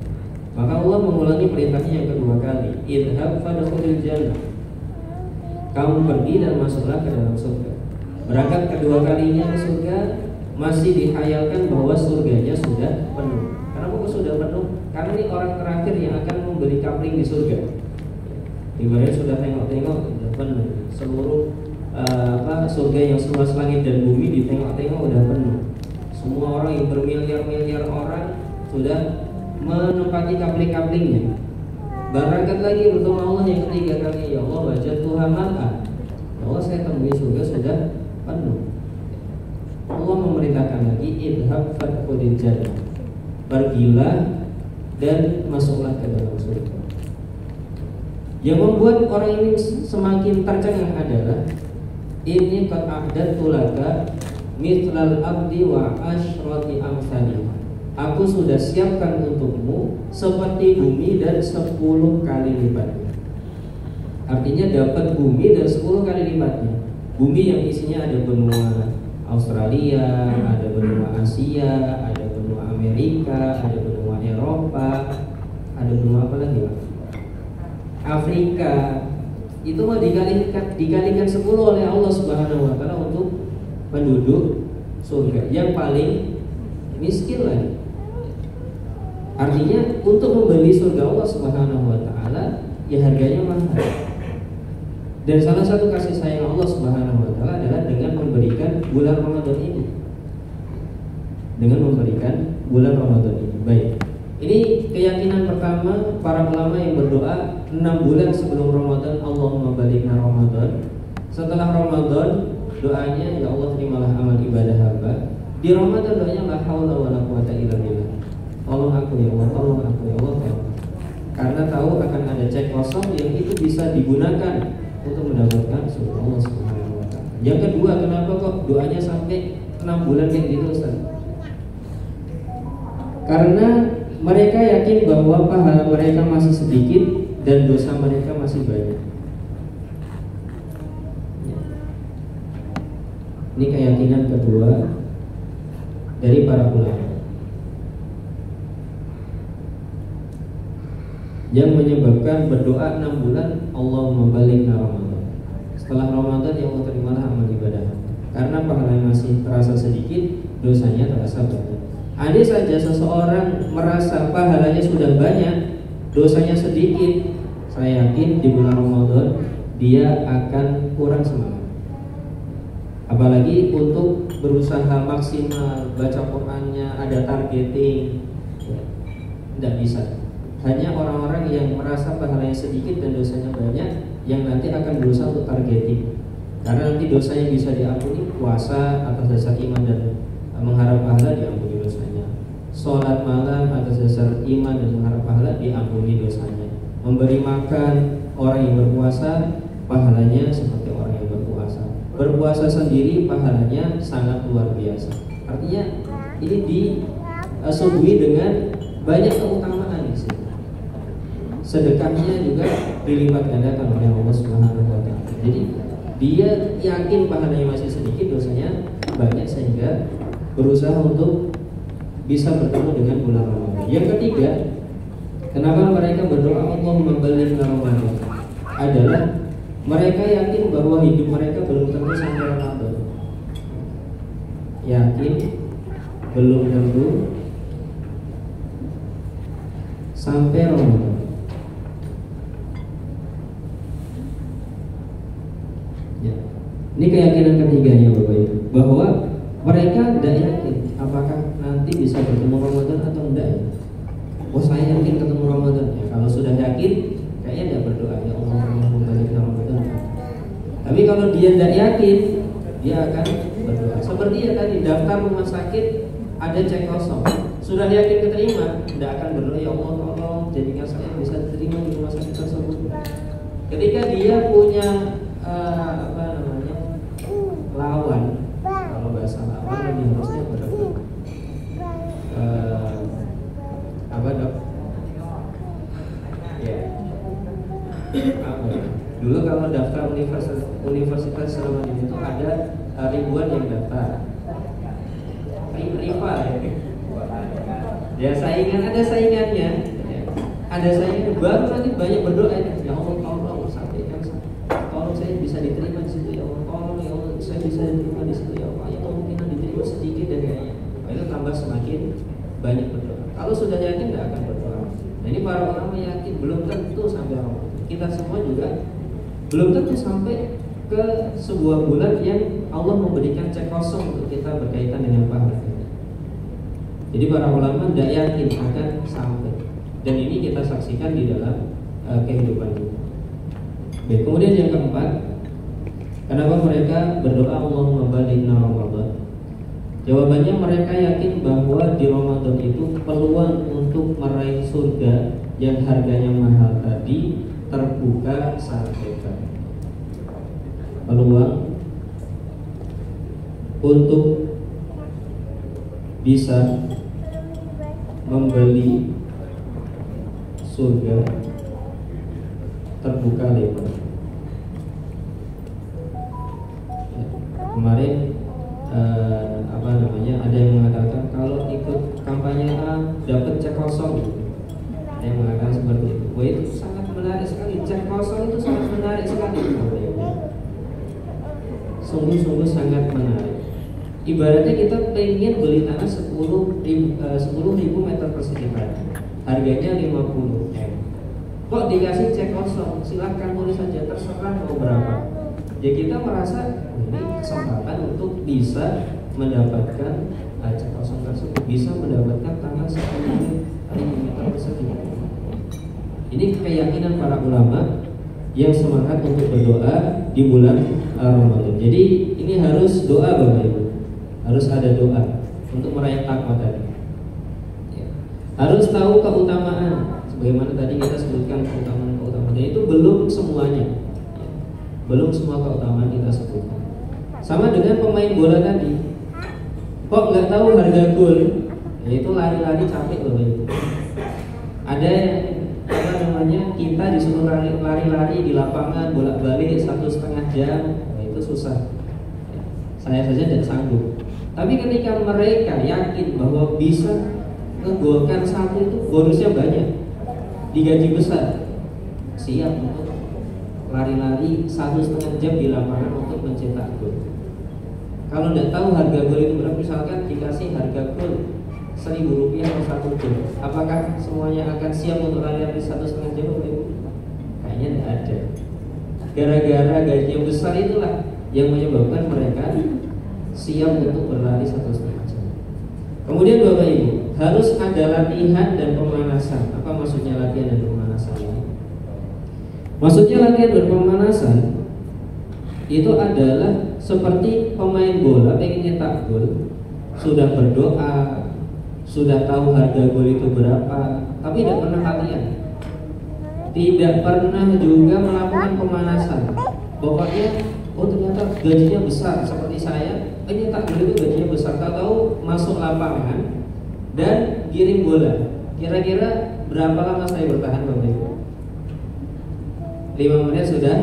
Maka Allah mengulangi perintahnya yang kedua kali, idhab fadkhulil jannah, kamu pergi dan masuklah ke dalam surga. Berangkat kedua kalinya ke surga, masih dihayalkan bahwa surganya sudah penuh. Kenapa kok sudah penuh? Karena ini orang terakhir yang akan memberi kapling di surga. Ibaratnya sudah tengok-tengok, sudah penuh. Seluruh surga yang seluas langit dan bumi ditengok-tengok udah penuh. Semua orang yang bermiliar-miliar orang sudah menempati kapling-kaplingnya. Berangkat lagi bertemu Allah yang ketiga kali, ya Allah, wajadtu hamaka, ya Allah, saya temui surga sudah penuh. Allah memerintahkan lagi, idhab fadkhulil jannah, pergilah dan masuklah ke dalam surga. Yang membuat orang ini semakin tercengang adalah, ini qad a'dadtu laka mithlal abdi wa asyrati amsalih, aku sudah siapkan untukmu seperti bumi dan 10 kali lipatnya. Artinya dapat bumi dan 10 kali lipatnya. bumi yang isinya ada benua Australia, ada benua Asia, ada benua Amerika, ada benua Eropa, ada benua apa lagi Pak? Afrika. Itu mau dikalikan 10 oleh Allah Subhanahu wa taala untuk penduduk surga yang paling miskin lagi. Artinya untuk membeli surga Allah Subhanahu wa taala ya harganya mahal. Dan salah satu kasih sayang Allah Subhanahu wa taala adalah dengan memberikan bulan Ramadan ini. Dengan memberikan bulan Ramadan ini. Baik. Ini keyakinan pertama para ulama yang berdoa 6 bulan sebelum Ramadan, Allahumma balighna Ramadan. Setelah Ramadan doanya ya Allah terimalah amal ibadah hamba. Di Ramadan doanya la haula wala quwata illa billah. Tolong aku ya Allah, tolong aku ya Allah, tolong. Karena tahu akan ada cek kosong yang itu bisa digunakan untuk mendapatkan surga Allah Subhanahu wa taala. Yang kedua, kenapa kok doanya sampai 6 bulan kayak gitu Ustaz? Karena mereka yakin bahwa pahala mereka masih sedikit dan dosa mereka masih banyak. Ini keyakinan kedua dari para ulama yang menyebabkan berdoa 6 bulan Allahumma balighna Ramadan. Setelah Ramadan ya Allah terimalah amal ibadah. Karena pahalanya masih terasa sedikit, dosanya terasa banyak. Andai saja seseorang merasa pahalanya sudah banyak, dosanya sedikit, saya yakin di bulan Ramadan dia akan kurang semangat. Apalagi untuk berusaha maksimal, baca Qur'annya, ada targeting, tidak bisa. Hanya orang-orang yang merasa pahalanya sedikit dan dosanya banyak yang nanti akan berusaha untuk targeting. Karena nanti dosanya bisa diampuni, puasa atas dasar iman dan mengharap pahala diampuni dosanya. Sholat malam atas dasar iman dan mengharap pahala diampuni dosanya. Memberi makan orang yang berpuasa pahalanya seperti orang yang berpuasa. Berpuasa sendiri pahalanya sangat luar biasa. Artinya ini disuguhi dengan banyak keutamaan di sini. Sedekahnya juga dilipat gandakan oleh Allah Subhanahu wa taala. Jadi dia yakin pahalanya masih sedikit, dosanya banyak, sehingga berusaha untuk bisa bertemu dengan bulan Ramadan. Yang ketiga, kenapa mereka berdoa Allahumma balighna Ramadan adalah mereka yakin bahwa hidup mereka belum tentu sampai Ramadan. Yakin belum tentu sampai Ramadan. Ya. Ini keyakinan ketiganya Bapak Ibu, bahwa mereka tidak yakin apakah nanti bisa bertemu Ramadan atau enggak. Oh saya yakin ketemu Ramadan. Ya, kalau sudah yakin kayaknya tidak berdoa ya Allah balighna Ramadan. Tapi kalau dia tidak yakin, dia akan berdoa. Seperti ya tadi daftar rumah sakit ada cek kosong. Sudah yakin keterima, tidak akan berdoa ya Allah tolong jadikan saya bisa diterima di rumah sakit tersebut. Ketika dia punya lawan, kalau bahasa lawan lebih harusnya berapa? Apa dok? Ya. Apa? Dulu kalau daftar universitas selama ini itu ada ribuan yang daftar. Rival ya saingan, ada saingannya, ada saingan, baru nanti banyak berdoa ya Allah tolong sampaikan, tolong saya bisa diterima di situ ya Allah, tolong ya Allah saya bisa diterima di situ ya Allah, ya kemungkinan diterima sedikit dan kayaknya itu tambah semakin banyak berdoa. Kalau sudah yakin tidak akan berdoa. Nah ini para ulama yakin belum tentu sampai Ramadan. Kita semua juga belum tentu sampai ke sebuah bulan yang Allah memberikan cek kosong untuk kita berkaitan dengan pahala. Jadi para ulama tidak yakin akan sampai, dan ini kita saksikan di dalam kehidupan kita. Baik, kemudian yang keempat, kenapa mereka berdoa Allahumma balighna Ramadan? Jawabannya mereka yakin bahwa di Ramadan itu peluang untuk meraih surga yang harganya mahal tadi terbuka saat bebas. Peluang untuk bisa membeli surga terbuka lebar. Kemarin ada yang mengatakan kalau ikut kampanye A dapat cek kosong. Ada yang mengatakan seperti itu. Wah, itu sangat menarik sekali. Cek kosong itu sangat menarik sekali. Sungguh-sungguh sangat menarik. Ibaratnya kita pengen beli tanah 10.000 meter persegi tadi, harganya 50 M. Kok dikasih cek kosong? Silahkan tulis saja, terserah mau berapa. Ya kita merasa ini kesempatan untuk bisa mendapatkan cek kosong tersebut, bisa mendapatkan tanah 10.000 meter persegi. Ini keyakinan para ulama yang semangat untuk berdoa di bulan Ramadan. Jadi ini harus doa Bapak Ibu, harus ada doa untuk meraih takwa tadi. Ya. Harus tahu keutamaan, sebagaimana tadi kita sebutkan keutamaan, dan itu belum semuanya. Ya. Belum semua keutamaan kita sebutkan. Sama dengan pemain bola tadi, kok nggak tahu harga gol? Yaitu lari-lari capek Bapak Ibu. Ada kita disuruh lari-lari di lapangan bolak-balik 1,5 jam, itu susah. Saya saja tidak sanggup. Tapi ketika mereka yakin bahwa bisa ngegolkan satu itu bonusnya banyak, digaji besar, siap untuk lari-lari 1,5 jam di lapangan untuk mencetak gol. Kalau tidak tahu harga gol itu berapa, misalkan dikasih harga gol Rp1.000 per satu gol, apakah semuanya akan siap untuk lari-lari 1,5 jam? Kayaknya tidak ada. Gara-gara gaji yang besar itulah yang menyebabkan mereka siap untuk berlari 1,5 jam. Kemudian Bapak Ibu, harus ada latihan dan pemanasan. Apa maksudnya latihan dan pemanasan ini? Maksudnya latihan dan pemanasan itu adalah seperti pemain bola pengen nyetak gol, sudah berdoa, sudah tahu harga gol itu berapa, tapi tidak pernah latihan, tidak pernah juga melakukan pemanasan. Pokoknya, oh ternyata gajinya besar seperti saya, nyetak gol itu gajinya besar. Tahu masuk lapangan dan giring bola. Kira-kira berapa lama saya bertahan Bapak Ibu? 5 menit sudah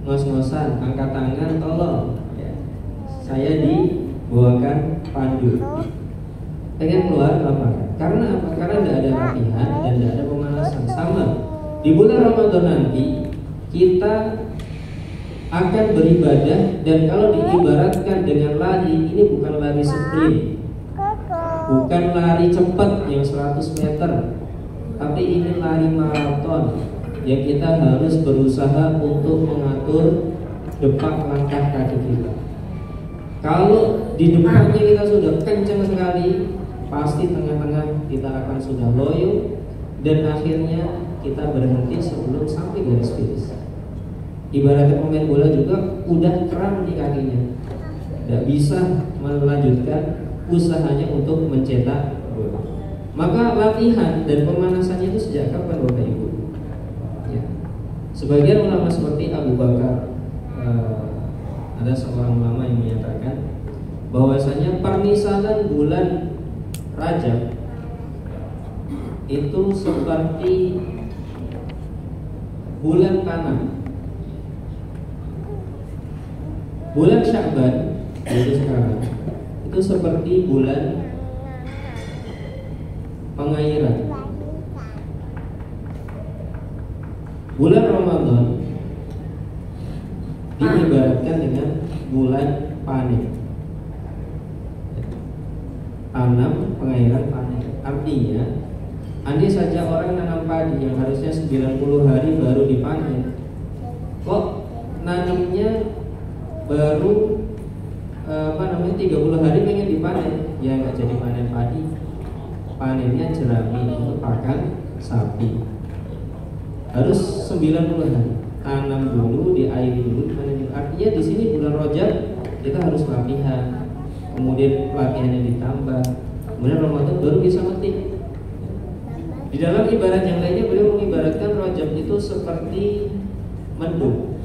ngos-ngosan, angkat tangan, tolong. Ya. Saya dibawakan pandu. Pengen keluar lapangan. Karena apa? Karena tidak ada latihan dan tidak ada pemanasan. Sama di bulan Ramadan nanti kita akan beribadah, dan kalau diibaratkan dengan lari, ini bukan lari sprint, bukan lari cepat yang 100 meter, tapi ini lari maraton yang kita harus berusaha untuk mengatur depak langkah kaki kita. Kalau di depannya kita sudah kencang sekali, pasti tengah-tengah kita akan sudah loyo, dan akhirnya kita berhenti sebelum sampai garis finish. Ibaratnya pemain bola juga udah kram di kakinya, tidak bisa melanjutkan usahanya untuk mencetak gol. Maka latihan dan pemanasannya itu sejak kapan Bapak Ibu? Ya. Sebagian ulama seperti Abu Bakar, ada seorang ulama yang menyatakan bahwasanya permisalan bulan Rajab itu seperti bulan tanam. Bulan Sya'ban yaitu sekarang itu seperti bulan pengairan. Bulan Ramadan diibaratkan dengan bulan panen. Tanam, pengairan, panen. Artinya, andai saja orang nanam padi yang harusnya 90 hari baru dipanen, kok nanamnya baru 30 hari pengen dipanen, ya nggak jadi panen padi, panennya jerami untuk pakan sapi. Harus 90 hari, tanam dulu, diairi dulu, panen dulu. Artinya di sini bulan Rajab kita harus latihan, kemudian latihannya ditambah, kemudian Ramadan baru bisa metik. Di dalam ibarat yang lainnya beliau mengibaratkan Rajab itu seperti mendung.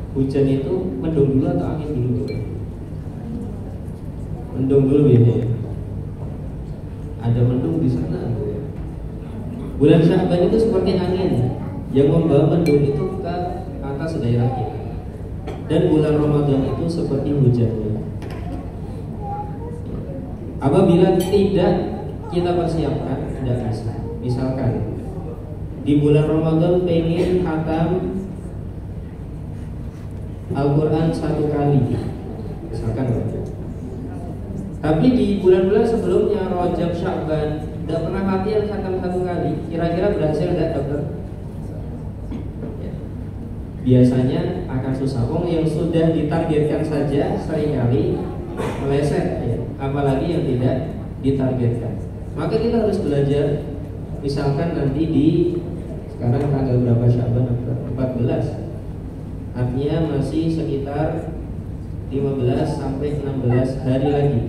Hujan itu mendung dulu atau angin dulu? Mendung dulu biasanya. Ada mendung di sana. Bulan Sya'ban itu seperti angin yang membawa mendung itu ke atas daerah kita. Dan bulan Ramadan itu seperti hujannya. Apabila tidak kita persiapkan, tidak bisa. Misalkan di bulan Ramadan pengen khatam Al-Quran 1 kali, misalkan. Tapi di bulan-bulan sebelumnya, Rajab, Sya'ban, tidak pernah latihan khatam 1 kali. Kira-kira berhasil tidak, dokter? Biasanya akan susah. Yang sudah ditargetkan saja seringkali meleset, ya. Apalagi yang tidak ditargetkan. Maka kita harus belajar. Misalkan nanti di sekarang tanggal berapa Sya'ban? 14. Artinya masih sekitar 15 sampai 16 hari lagi.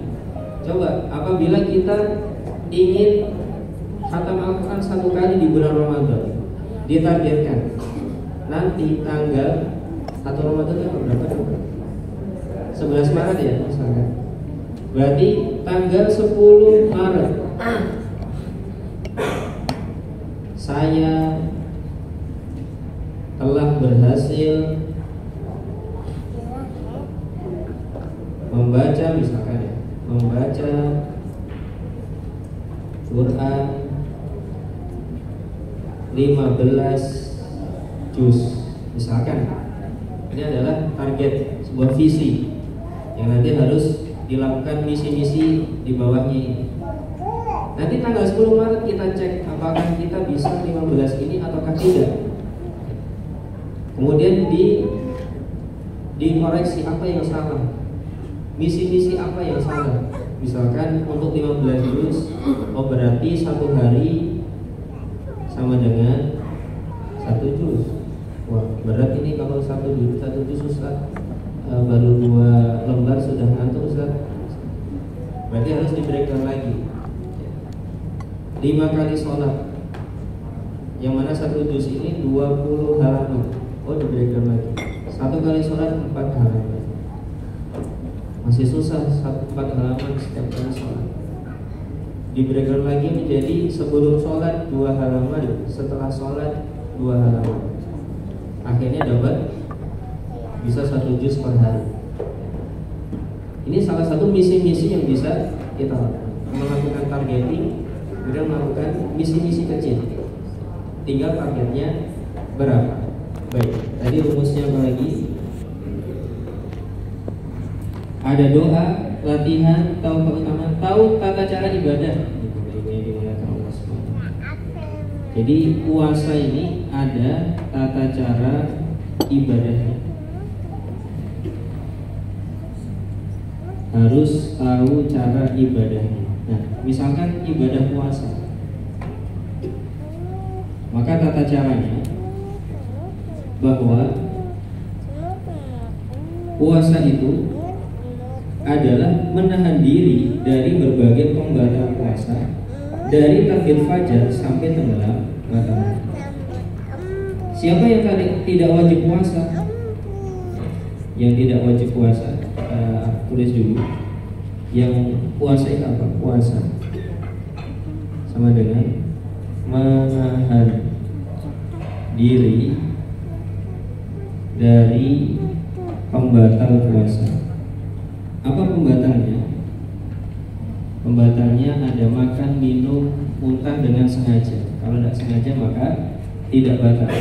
Coba apabila kita ingin khatam Al-Quran 1 kali di bulan Ramadan, ditargetkan nanti tanggal 1 Ramadan itu berapa? 11 Maret ya misalkan. Berarti tanggal 10 Maret saya telah berhasil membaca, misalkan ya, membaca Quran 15 juz misalkan. Ini adalah target, sebuah visi yang nanti harus dilakukan misi-misi di bawahnya ini. Nanti tanggal 10 Maret kita cek apakah kita bisa 15 ini ataukah tidak. Kemudian dikoreksi apa yang salah, misi-misi apa yang salah. Misalkan untuk 15 juz, oh berarti 1 hari sama dengan 1 juz. Wah berat ini kalau 1 juz Ustaz, baru 2 lembar sudah ngantuk Ustaz. Berarti harus di-breakdown lagi. 5 kali sholat, yang mana 1 juz ini 20 halaman. Oh di-breakdown lagi. 1 kali sholat 4 halaman. Masih susah 4 halaman setiap kali sholat. Di-breakdown lagi menjadi sebelum sholat 2 halaman, setelah sholat 2 halaman. Akhirnya dapat bisa 1 juz per hari. Ini salah satu misi-misi yang bisa kita lakukan. Melakukan targeting, kemudian melakukan misi-misi kecil. Tinggal targetnya berapa. Baik, tadi rumusnya apa lagi? Ada doa, latihan, tahu keutamaan, tahu tata cara ibadah. Jadi puasa ini ada tata cara ibadahnya. Harus tahu cara ibadahnya. Nah, misalkan ibadah puasa, maka tata caranya bahwa puasa itu adalah menahan diri dari berbagai pembatal puasa, dari terbit fajar sampai tenggelam matahari. Siapa yang tidak wajib puasa? Yang tidak wajib puasa, tulis dulu. Yang puasa itu apa? Puasa sama dengan menahan diri dari pembatal puasa. Apa pembatalnya? Pembatalnya ada makan, minum, muntah dengan sengaja. Kalau tidak sengaja maka tidak batal.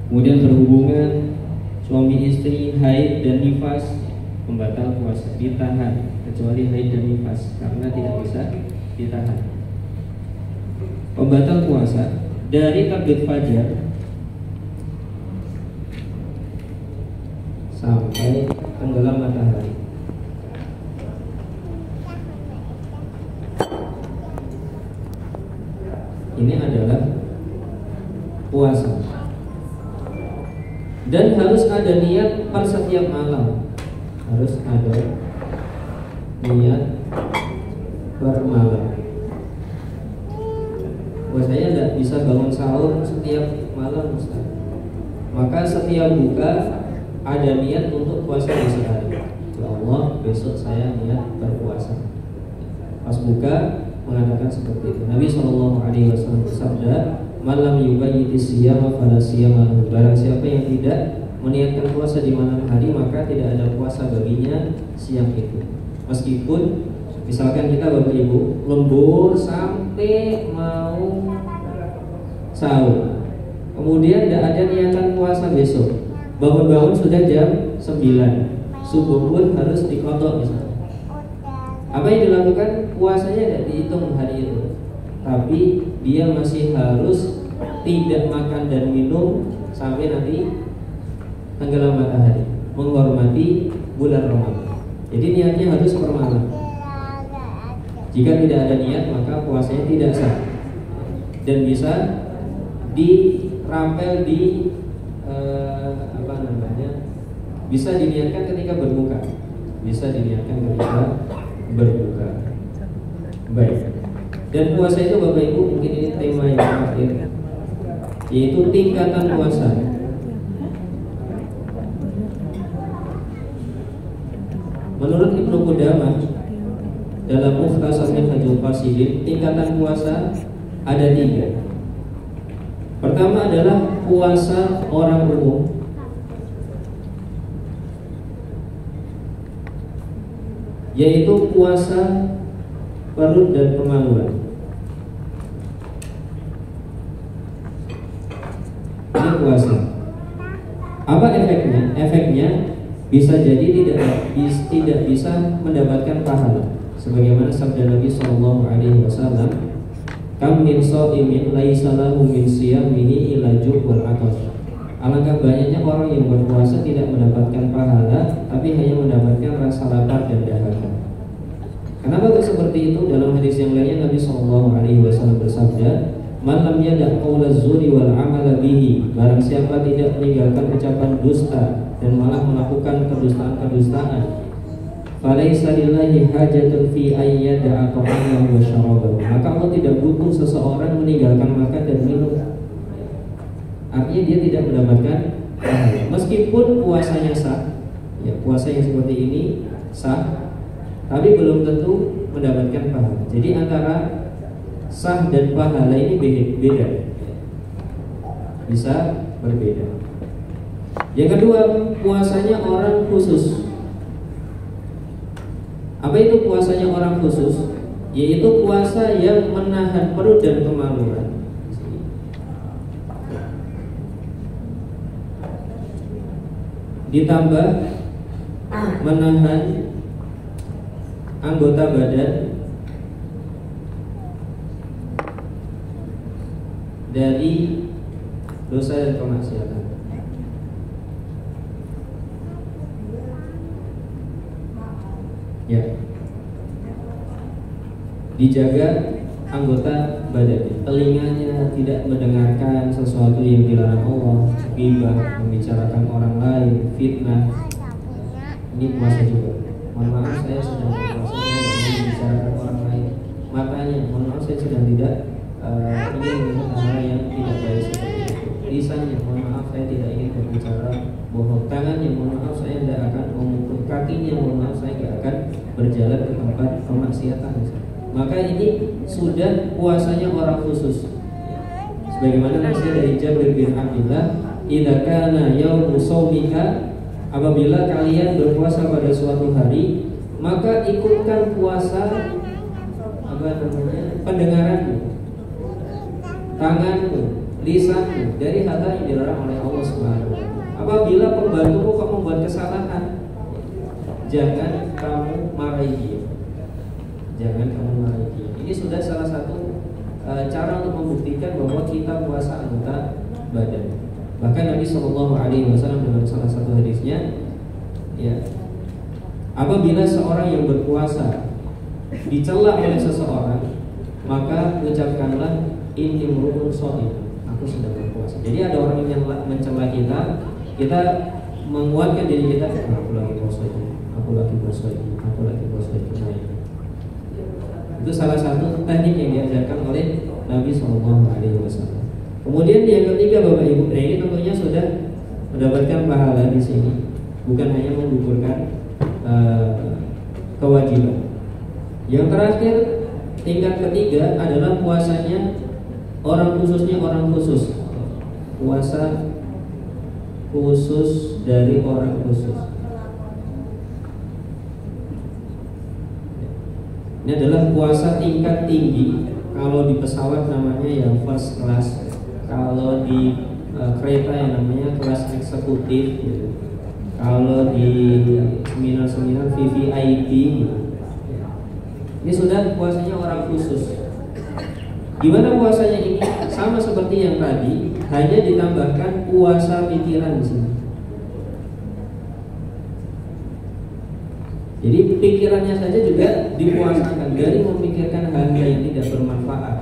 Kemudian berhubungan suami istri, haid dan nifas, pembatal puasa, ditahan kecuali haid dan nifas karena tidak bisa ditahan. Pembatal puasa dari terbit fajar sampai tenggelam matahari. Ini adalah puasa. Dan harus ada niat per setiap malam. Harus ada niat per malam. Puasanya tidak bisa bangun sahur setiap malam Ustaz. Maka setiap buka ada niat untuk puasa besok hari. Ya Allah, besok saya niat berpuasa. Pas buka mengatakan seperti itu. Nabi SAW bersabda, "Malam yubayyiti siyama fala siyama lahu." Barang siapa yang tidak meniatkan puasa di malam hari, maka tidak ada puasa baginya siang itu. Meskipun misalkan kita Bapak Ibu lembur sampai mau sahur, kemudian tidak ada niatan puasa besok, bangun-bangun sudah jam 9, subuh pun harus dikodok misalnya. Apa yang dilakukan? Puasanya tidak dihitung hari itu, tapi dia masih harus tidak makan dan minum sampai nanti tenggelam matahari, menghormati bulan Ramadan. Jadi niatnya harus per malam. Jika tidak ada niat, maka puasanya tidak sah dan bisa dirapel di bisa diniatkan ketika berbuka. Bisa diniatkan ketika berbuka. Baik. Dan puasa itu Bapak Ibu, mungkin ini tema yang terakhir, yaitu tingkatan puasa. Menurut Ibnu Qudamah dalam Mukhtasar Minhajul Qasidin, tingkatan puasa ada 3. Pertama adalah puasa orang umum, yaitu puasa perut dan kemaluan. Ini puasa. Apa efeknya? Efeknya bisa jadi tidak bisa mendapatkan pahala. Sebagaimana sabda Nabi SAW, "Kam min shaimin laisa lahu min siyamihi illa wal atash." Alangkah banyaknya orang yang berpuasa tidak mendapatkan pahala, tapi hanya mendapatkan rasa lapar dan dahaga. Kenapa kok seperti itu? Dalam hadis yang lainnya Nabi SAW bersabda, "Man lam yada' qaula zuri wal amala bihi." Barang siapa tidak meninggalkan ucapan dusta dan malah melakukan kedustaan-kedustaan, "Falaisa lillahi hajatun fi ayyada'a ta'amahu wa syarabahu." Maka Allah tidak butuh seseorang meninggalkan makan dan minum. Artinya dia tidak mendapatkan pahala. Meskipun puasanya sah, ya puasa yang seperti ini sah, tapi belum tentu mendapatkan pahala. Jadi antara sah dan pahala ini beda, bisa berbeda. Yang kedua, puasanya orang khusus. Apa itu puasanya orang khusus? Yaitu puasa yang menahan perut dan kemaluan, ditambah menahan anggota badan dari dosa dan kemaksiatan. Ya, dijaga anggota badannya, telinganya tidak mendengarkan sesuatu yang dilarang Allah, ghibah, membicarakan orang lain, fitnah. Ini puasa juga. Mohon maaf saya sedang berpuasa, saya tidak ingin membicarakan orang lain. Matanya, mohon maaf saya sedang tidak ingin melihat hal yang tidak baik seperti itu. Lisannya, mohon maaf saya tidak ingin berbicara bohong. Tangannya, mohon maaf saya tidak akan memukul. Kakinya, mohon maaf saya tidak akan berjalan ke tempat kemaksiatan misalnya. Maka ini sudah puasanya orang khusus. Sebagaimana nasihat dari Jabir bin Abdullah, "Idza kana yaumu shaumika," apabila kalian berpuasa pada suatu hari, maka ikutkan puasa pendengaranmu, tanganmu, lisanmu dari hal-hal yang dilarang oleh Allah Subhanahu wa taala. Apabila pembantumu kok membuat kesalahan, jangan kamu marahi dia. Jangan kamu marahi dia. Ini sudah salah satu cara untuk membuktikan bahwa kita puasa anggota badan. Bahkan Nabi SAW dalam salah satu hadisnya, ya, apabila seorang yang berpuasa dicela oleh seseorang, maka ucapkanlah inni mru'un shaim, aku sedang berpuasa. Jadi ada orang yang mencela kita, kita menguatkan diri kita, aku lagi puasa, aku lagi puasa, aku lagi puasa. Itu salah satu teknik yang diajarkan oleh Nabi SAW. Kemudian yang ketiga Bapak Ibu, nah ini tentunya sudah mendapatkan pahala di sini, bukan hanya menggugurkan kewajiban. Yang terakhir, tingkat ketiga adalah puasanya orang khususnya orang khusus. Puasa khusus dari orang khusus. Ini adalah puasa tingkat tinggi. Kalau di pesawat namanya yang first class, kalau di kereta yang namanya kelas eksekutif gitu. Kalau di seminar-seminar VVIP gitu. Ini sudah puasanya orang khusus. Gimana puasanya ini? Sama seperti yang tadi, hanya ditambahkan puasa pikiran di sini. Jadi pikirannya saja juga dipuasakan dari memikirkan hal-hal yang tidak bermanfaat,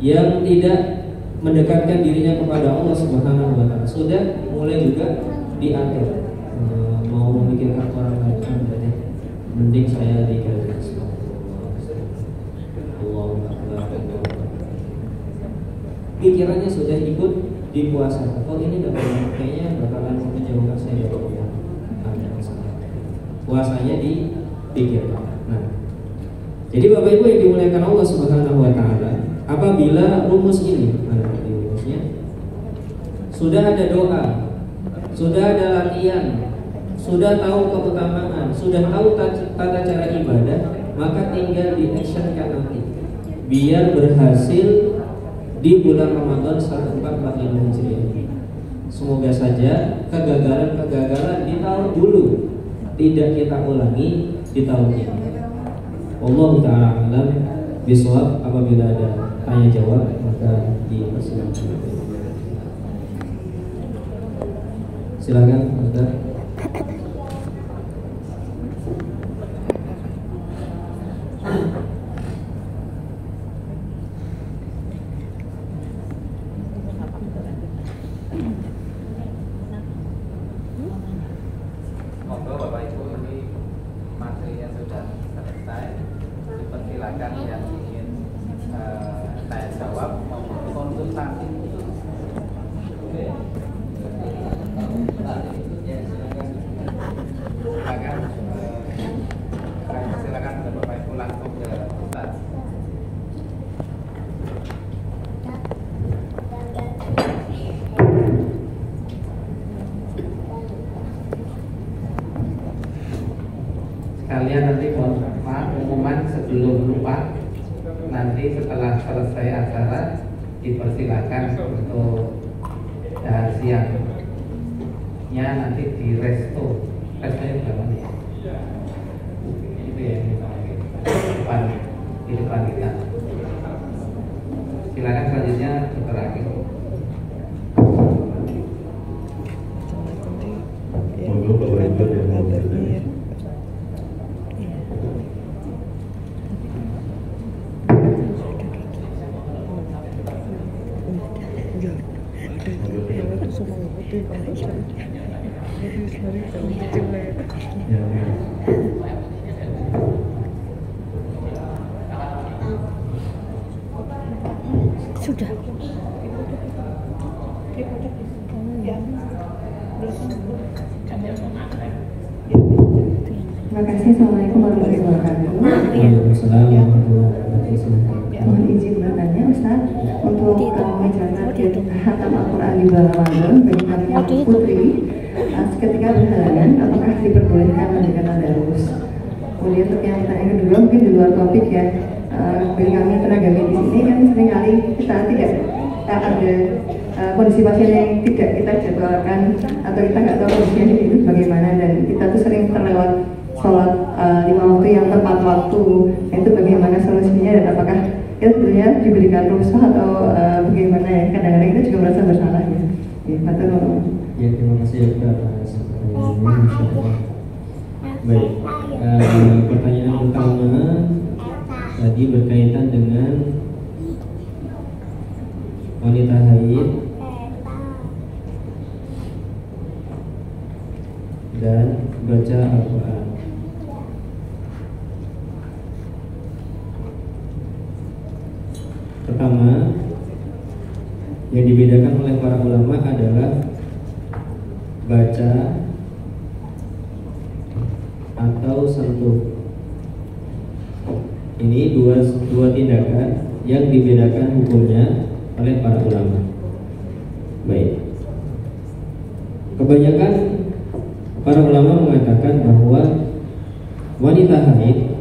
yang tidak mendekatkan dirinya kepada Allah Subhanahu wa taala. Sudah mulai juga diatur. Mau memikirkan orang lain berarti mending saya digaji. Pikirannya sudah ikut dipuasakan. Oh ini kayaknya bakalan menjauhkan saya dari Allah. Puasanya dipikirkan. Nah, jadi Bapak Ibu yang dimuliakan Allah Subhanahu wa taala, apabila rumus ini, rumusnya sudah ada doa, sudah ada latihan, sudah tahu keutamaan, sudah tahu tata cara ibadah, maka tinggal di-actionkan nanti biar berhasil di bulan Ramadan 1445 Hijriah. Semoga saja kegagalan-kegagalan di tahun dulu tidak kita ulangi di tahun ini. Wallahu ta'ala alam bisawab. Apabila ada tanya jawab maka dipersilakan. Silakan Ustaz. Monggo Bapak Ibu, ini materinya sudah selesai. Dipersilakan yang ingin tanya jawab maupun konsultasi. Silakan Bapak Ibu langsung ke Ustaz. Sekalian nanti mohon maaf pengumuman sebelum lupa, nanti setelah selesai acara dipersilakan untuk siangnya nanti di resto. Restonya di mana ya? Itu ya di depan kita. Silakan selanjutnya Dr. Akil. Monggo Bapak Ibu yang mau bertanya. Sudah. Terima kasih. Assalamualaikum warahmatullahi wabarakatuh. Waalaikumsalam warahmatullahi wabarakatuh. Mohon izin bertanya Ustaz, untuk menjalankan khatam Al-Quran di bulan Ramadan bagi kami yang putri ketika berhalangan, apakah diperbolehkan mendirikan tadarus? Kemudian untuk yang pertanyaan kedua, mungkin di luar topik ya, bagi kami tenaga medis ini kan seringkali kita tidak ada kondisi pasien yang tidak kita jadwalkan atau kita nggak tahu kondisinya itu bagaimana, dan kita tuh sering terlewat sholat 5 waktu yang tepat waktu. Itu bagaimana solusinya dan apakah kita sebenarnya diberikan rukhsah atau bagaimana ya? Kadang-kadang kita juga merasa bersalah ya. Ya, terima kasih atas pertanyaannya. Baik, pertanyaan pertama tadi berkaitan dengan wanita haid dan baca Al-Quran. Pertama, yang dibedakan oleh para ulama adalah baca atau sentuh. Ini dua tindakan yang dibedakan hukumnya oleh para ulama. Baik. Kebanyakan para ulama mengatakan bahwa wanita haid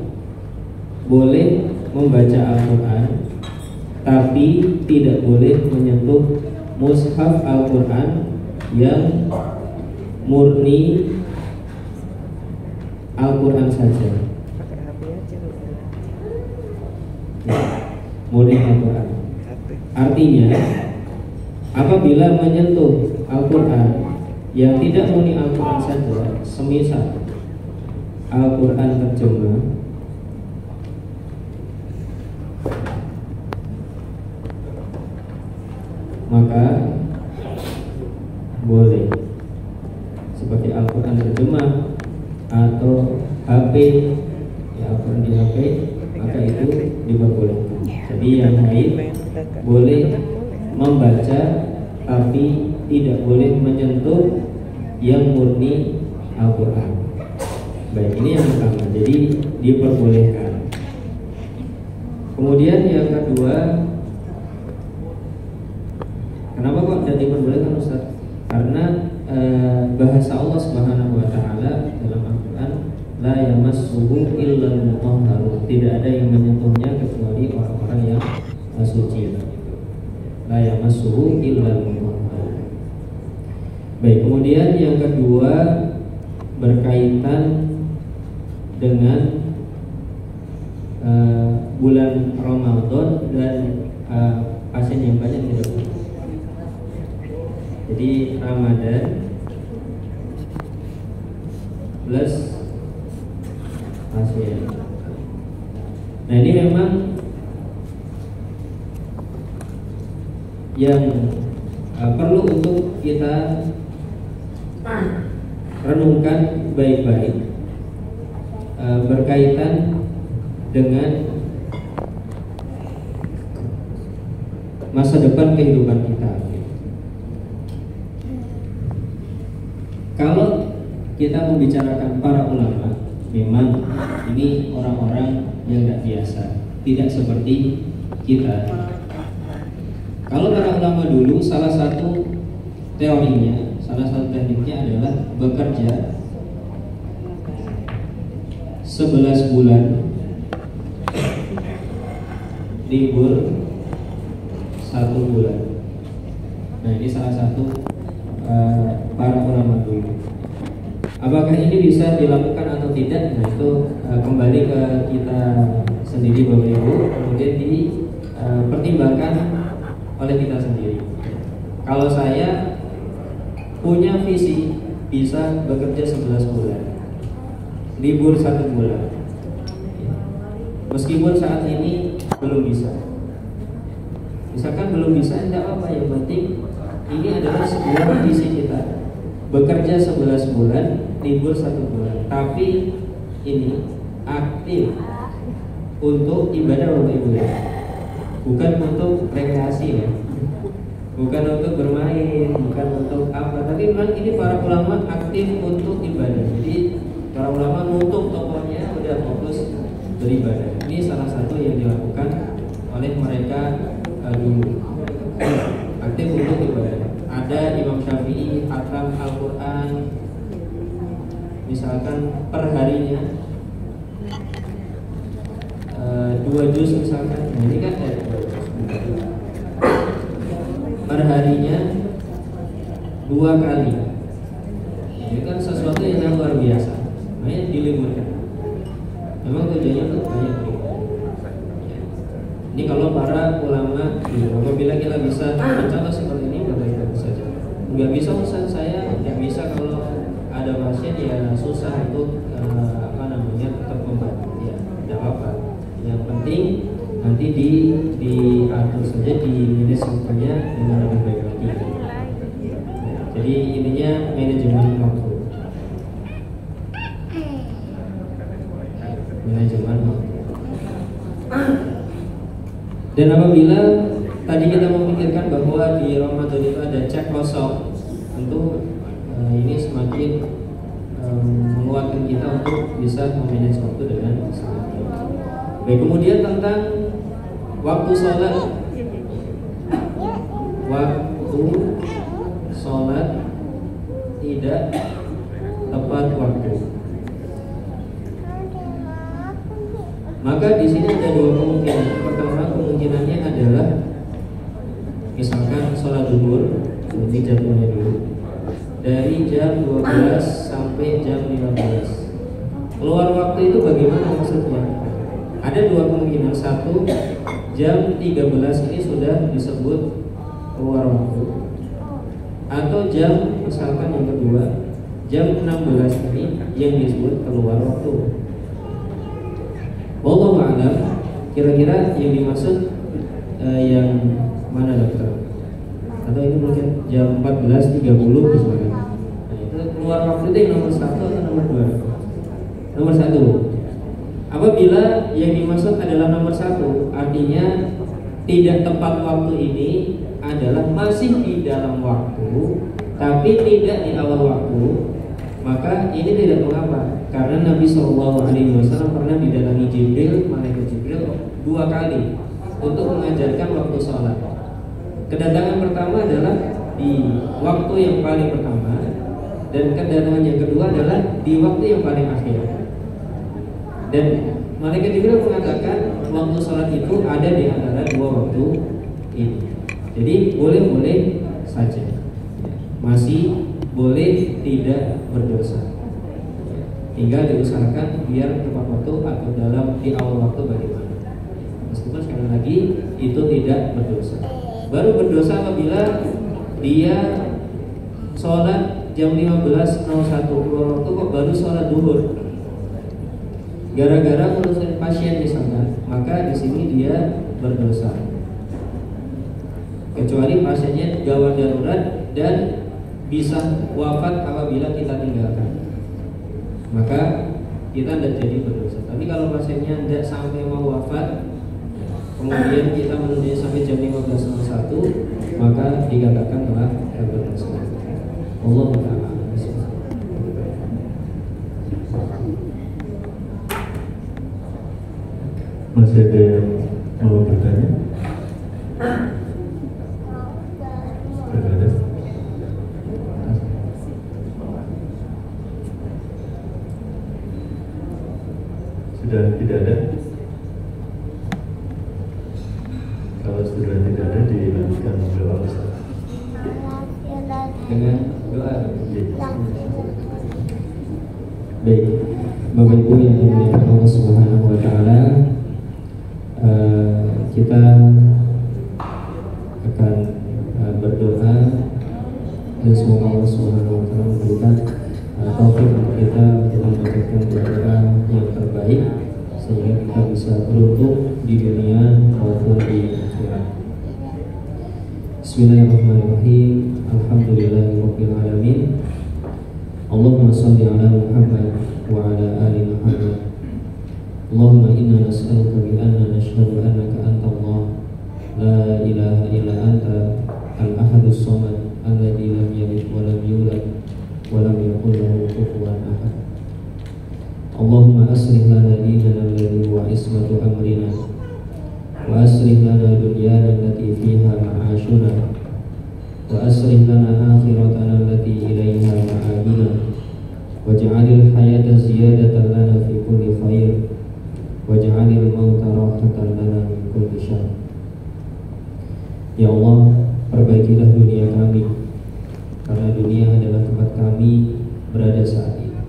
boleh membaca Al-Quran, tapi tidak boleh menyentuh mushaf Al-Quran yang murni Al-Quran saja. Pakai HP aja. Murni Al-Quran. Artinya, apabila menyentuh Al-Quran yang tidak murni Al-Quran saja, semisal Al-Quran terjemah, maka boleh seperti Al-Quran terjemah atau HP, ya Al-Quran di HP, maka itu diperbolehkan. Jadi yang haid boleh membaca tapi tidak boleh menyentuh yang murni Al-Quran. Baik, ini yang pertama, jadi diperbolehkan. Kemudian yang kedua, kenapa kok tidak diperbolehkan Ustaz? Karena bahasa Allah Subhanahu wa taala dalam Al-Qur'an, la yamassuhu illal mutahharun, tidak ada yang menyentuhnya kecuali orang-orang yang suci. La yamassuhu illal mutahharun. Baik, kemudian yang kedua berkaitan dengan bulan Ramadan dan pasien yang banyak tidak boleh. Jadi Ramadan plus pasien. Nah, ini memang yang perlu untuk kita renungkan baik-baik berkaitan dengan masa depan kehidupan kita. Kalau kita membicarakan para ulama, memang ini orang-orang yang tidak biasa, tidak seperti kita. Kalau para ulama dulu, salah satu teorinya, salah satu tekniknya adalah bekerja 11 bulan, libur 1 bulan. Nah, ini salah satu para ulama dulu. Apakah ini bisa dilakukan atau tidak? Nah, itu kembali ke kita sendiri Bapak Ibu, kemudian dipertimbangkan oleh kita sendiri. Kalau saya punya visi bisa bekerja 11 bulan, libur 1 bulan, meskipun saat ini belum bisa. Misalkan belum bisa, tidak apa-apa, yang penting ini adalah sebuah visi kita, bekerja 11 bulan, libur 1 bulan, tapi ini aktif untuk ibadah Bapak Ibu ya, bukan untuk rekreasi ya, bukan untuk bermain, bukan untuk apa, tapi memang ini para ulama aktif untuk ibadah. Jadi para ulama nutup tokonya udah fokus beribadah. Ini salah satu yang dilakukan oleh mereka dulu, aktif untuk ibadah. Ada Imam Syafi'i khatam Al-Quran misalkan per harinya 2 juz misalkan. Nah, ini kan per harinya 2 kali. Ini kan sesuatu yang luar biasa, makanya diliburkan. Memang tujuannya untuk banyak beribadah. Ini kalau para ulama, apabila kita bisa mencontoh seperti ini, kita saja. Nggak bisa Ustaz, saya nggak bisa, kalau ada pasien ya susah untuk tetap membantu. Ya, tidak apa. Yang penting nanti diatur saja, di manage waktunya dengan lebih baik lagi. Jadi intinya manajemen waktu. Manajemen waktu. Dan apabila tadi kita memikirkan bahwa di Ramadan itu ada cek kosong, tentu ini semakin menguatkan kita untuk bisa memanage waktu dengan sangat baik. Baik, kemudian tentang waktu sholat. Waktu sholat tidak tepat misalkan sholat zuhur, ini jadwalnya dulu, dari jam 12 sampai jam 15. Keluar waktu itu bagaimana maksudnya? Ada dua kemungkinan. Satu, jam 13 ini sudah disebut keluar waktu, atau jam, misalkan yang kedua, jam 16 ini yang disebut keluar waktu. Wallahu a'lam. Kira-kira yang dimaksud yang mana, dokter? Atau ini mungkin jam 14.30 misalkan. Nah, itu keluar waktu itu yang nomor 1 atau nomor 2? Nomor 1. Apabila yang dimaksud adalah nomor 1, artinya tidak tepat waktu ini adalah masih di dalam waktu tapi tidak di awal waktu, maka ini tidak mengapa, karena Nabi SAW pernah didatangi Jibril, malaikat Jibril 2 kali untuk mengajarkan waktu sholat. Kedatangan pertama adalah di waktu yang paling pertama, dan kedatangan yang kedua adalah di waktu yang paling akhir. Dan malaikat Jibril mengatakan waktu sholat itu ada di antara 2 waktu ini. Jadi boleh-boleh saja, masih boleh tidak berdosa. Tinggal diusahakan biar tepat waktu atau dalam di awal waktu bagaimana. Meskipun sekali lagi itu tidak berdosa. Baru berdosa apabila dia sholat jam 15.01 keluar waktu kok baru sholat zuhur. Gara-gara urusan pasien misalnya, maka di sini dia berdosa. Kecuali pasiennya gawat darurat dan bisa wafat apabila kita tinggalkan, maka kita tidak jadi berdosa. Tapi kalau pasiennya tidak sampai mau wafat, kemudian kita menunggu sampai jam 15.01, maka dikatakan telah berdosa. Allah Ta'ala. Masih ada yang mau bertanya? Tidak ada. Sudah tidak ada. Kalau sudah tidak ada, dilanjutkan doa Ustaz. Dengan doa. Baik, Bapak Ibu yang dimuliakan Allah Subhanahu wa Ta'ala, kita akan berdoa dan semoga Allah Subhanahu wa Ta'ala memberikan taufik untuk kita untuk membacakan doa yang terbaik sehingga kita bisa beruntung di dunia maupun di akhirat. Bismillahirrahmanirrahim. Alhamdulillahirabbil alamin. Allahumma shalli ala Muhammad wa ala ali Muhammad. Allahumma inna nas'aluka bi anna nashhadu annaka anta Allah la ilaha illa anta al-ahadus samad alladzi lam yalid wa lam yulad wa lam yakul lahu kufuwan ahad. Allahumma aslih lana dinana alladzi huwa ismatu amrina wa aslih lana dunyana allati fiha ma'ashuna wa aslih lana akhiratana allati ilayha ma'aduna waj'alil hayata ziyadatan lana fi kulli khair waj'alil mauta rahatan lana min kulli syarr. Ya Allah, perbaikilah dunia kami, karena dunia adalah tempat kami berada saat ini.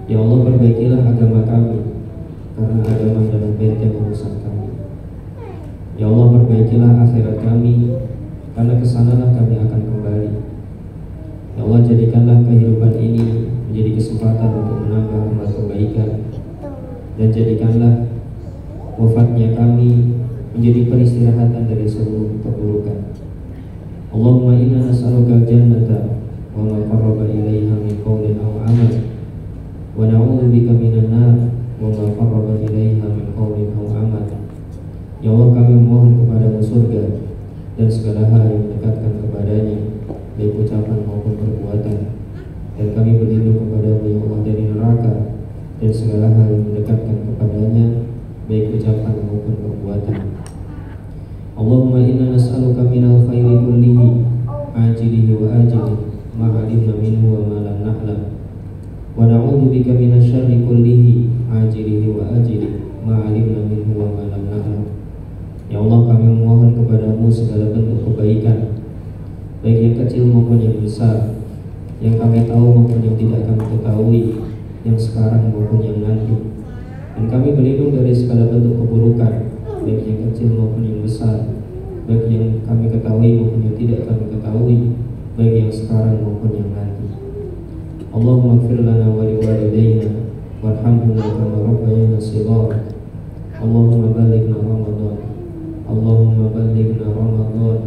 Ya Allah, perbaikilah agama kami, karena agama adalah benteng urusan kami. Ya Allah, perbaikilah akhirat kami, karena kesanalah kami akan kembali. Ya Allah, jadikanlah kehidupan ini menjadi kesempatan untuk menambah amal kebaikan, dan jadikanlah wafatnya kami menjadi peristirahatan dari seluruh keburukan. Allahumma inna nas'aluka jannata wa ma qarraba ilaiha min qawlin aw amal wa na'udzubika minan nar wa ma qarraba ilaiha min qawlin aw amal. Ya Allah, kami memohon kepadamu surga dan segala hal yang mendekatkan kepadanya, baik ucapan maupun perbuatan, dan kami berlindung kepadamu ya Allah dari neraka dan segala hal yang mendekatkan kepadanya, baik ucapan maupun perbuatan. Allahumma inna nas'aluka minal khairi kullihi ajilihi wa ajilihi ma 'alimna minhu wa ma lam na'lam wa na'udzubika minasy syarri kullihi ajilihi wa ajilihi ma 'alimna minhu wa ma lam na'lam. Ya Allah, kami memohon kepadamu segala bentuk bentuk kebaikan, baik yang kecil maupun yang besar, yang kami tahu maupun yang tidak kami ketahui, yang sekarang maupun yang nanti. Dan kami berlindung dari segala bentuk keburukan, baik yang kecil maupun yang besar, baik yang kami ketahui maupun yang tidak kami ketahui, baik yang sekarang maupun yang nanti. Allahumma ighfir lana wa liwalidayna warhamhuma kama rabbayana shighara. Allahumma balighna Ramadan. Allahumma balighna Ramadan.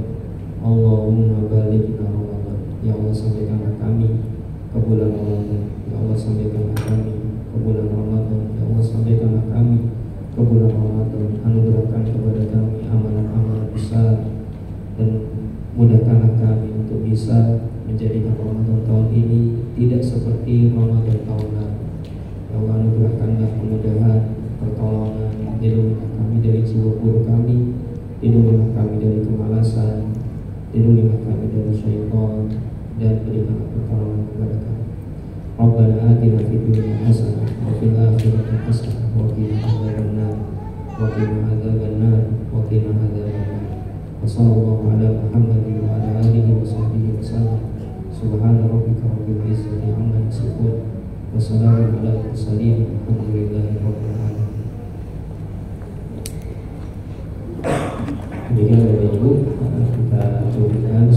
Allahumma balighna Ramadan. Ya Allah, sampaikanlah kami ke bulan Ramadan. Ya Allah, sampaikanlah kami ke bulan Ramadan. Ya Allah, sampaikanlah kami ke bulan Ramadan. Anugerahkan kepada kami amalan-amalan besar dan mudahkanlah kami untuk bisa menjadikan Ramadan tahun ini tidak seperti Ramadan tahun lalu. Ya Allah, anugerahkanlah kemudahan, pertolongan, lindungilah kami dari jiwa buruk kami, lindungilah kami dari kemalasan, lindungilah kami dari syaitan, dan berikanlah pertolongan kepada kami. Rabbana atina fid dunya hasanah wa fil akhirati hasanah wa qina adzabannar wa qina adzabannar wa qina adzabannar. Wa sallallahu ala Muhammadin wa ala alihi wa sahbihi wa sallam. Subhana rabbika rabbil izzati amma yasifun wa salamun ala mursalin walhamdulillahi rabbil alamin. Demikian Bapak Ibu, kita tutup dengan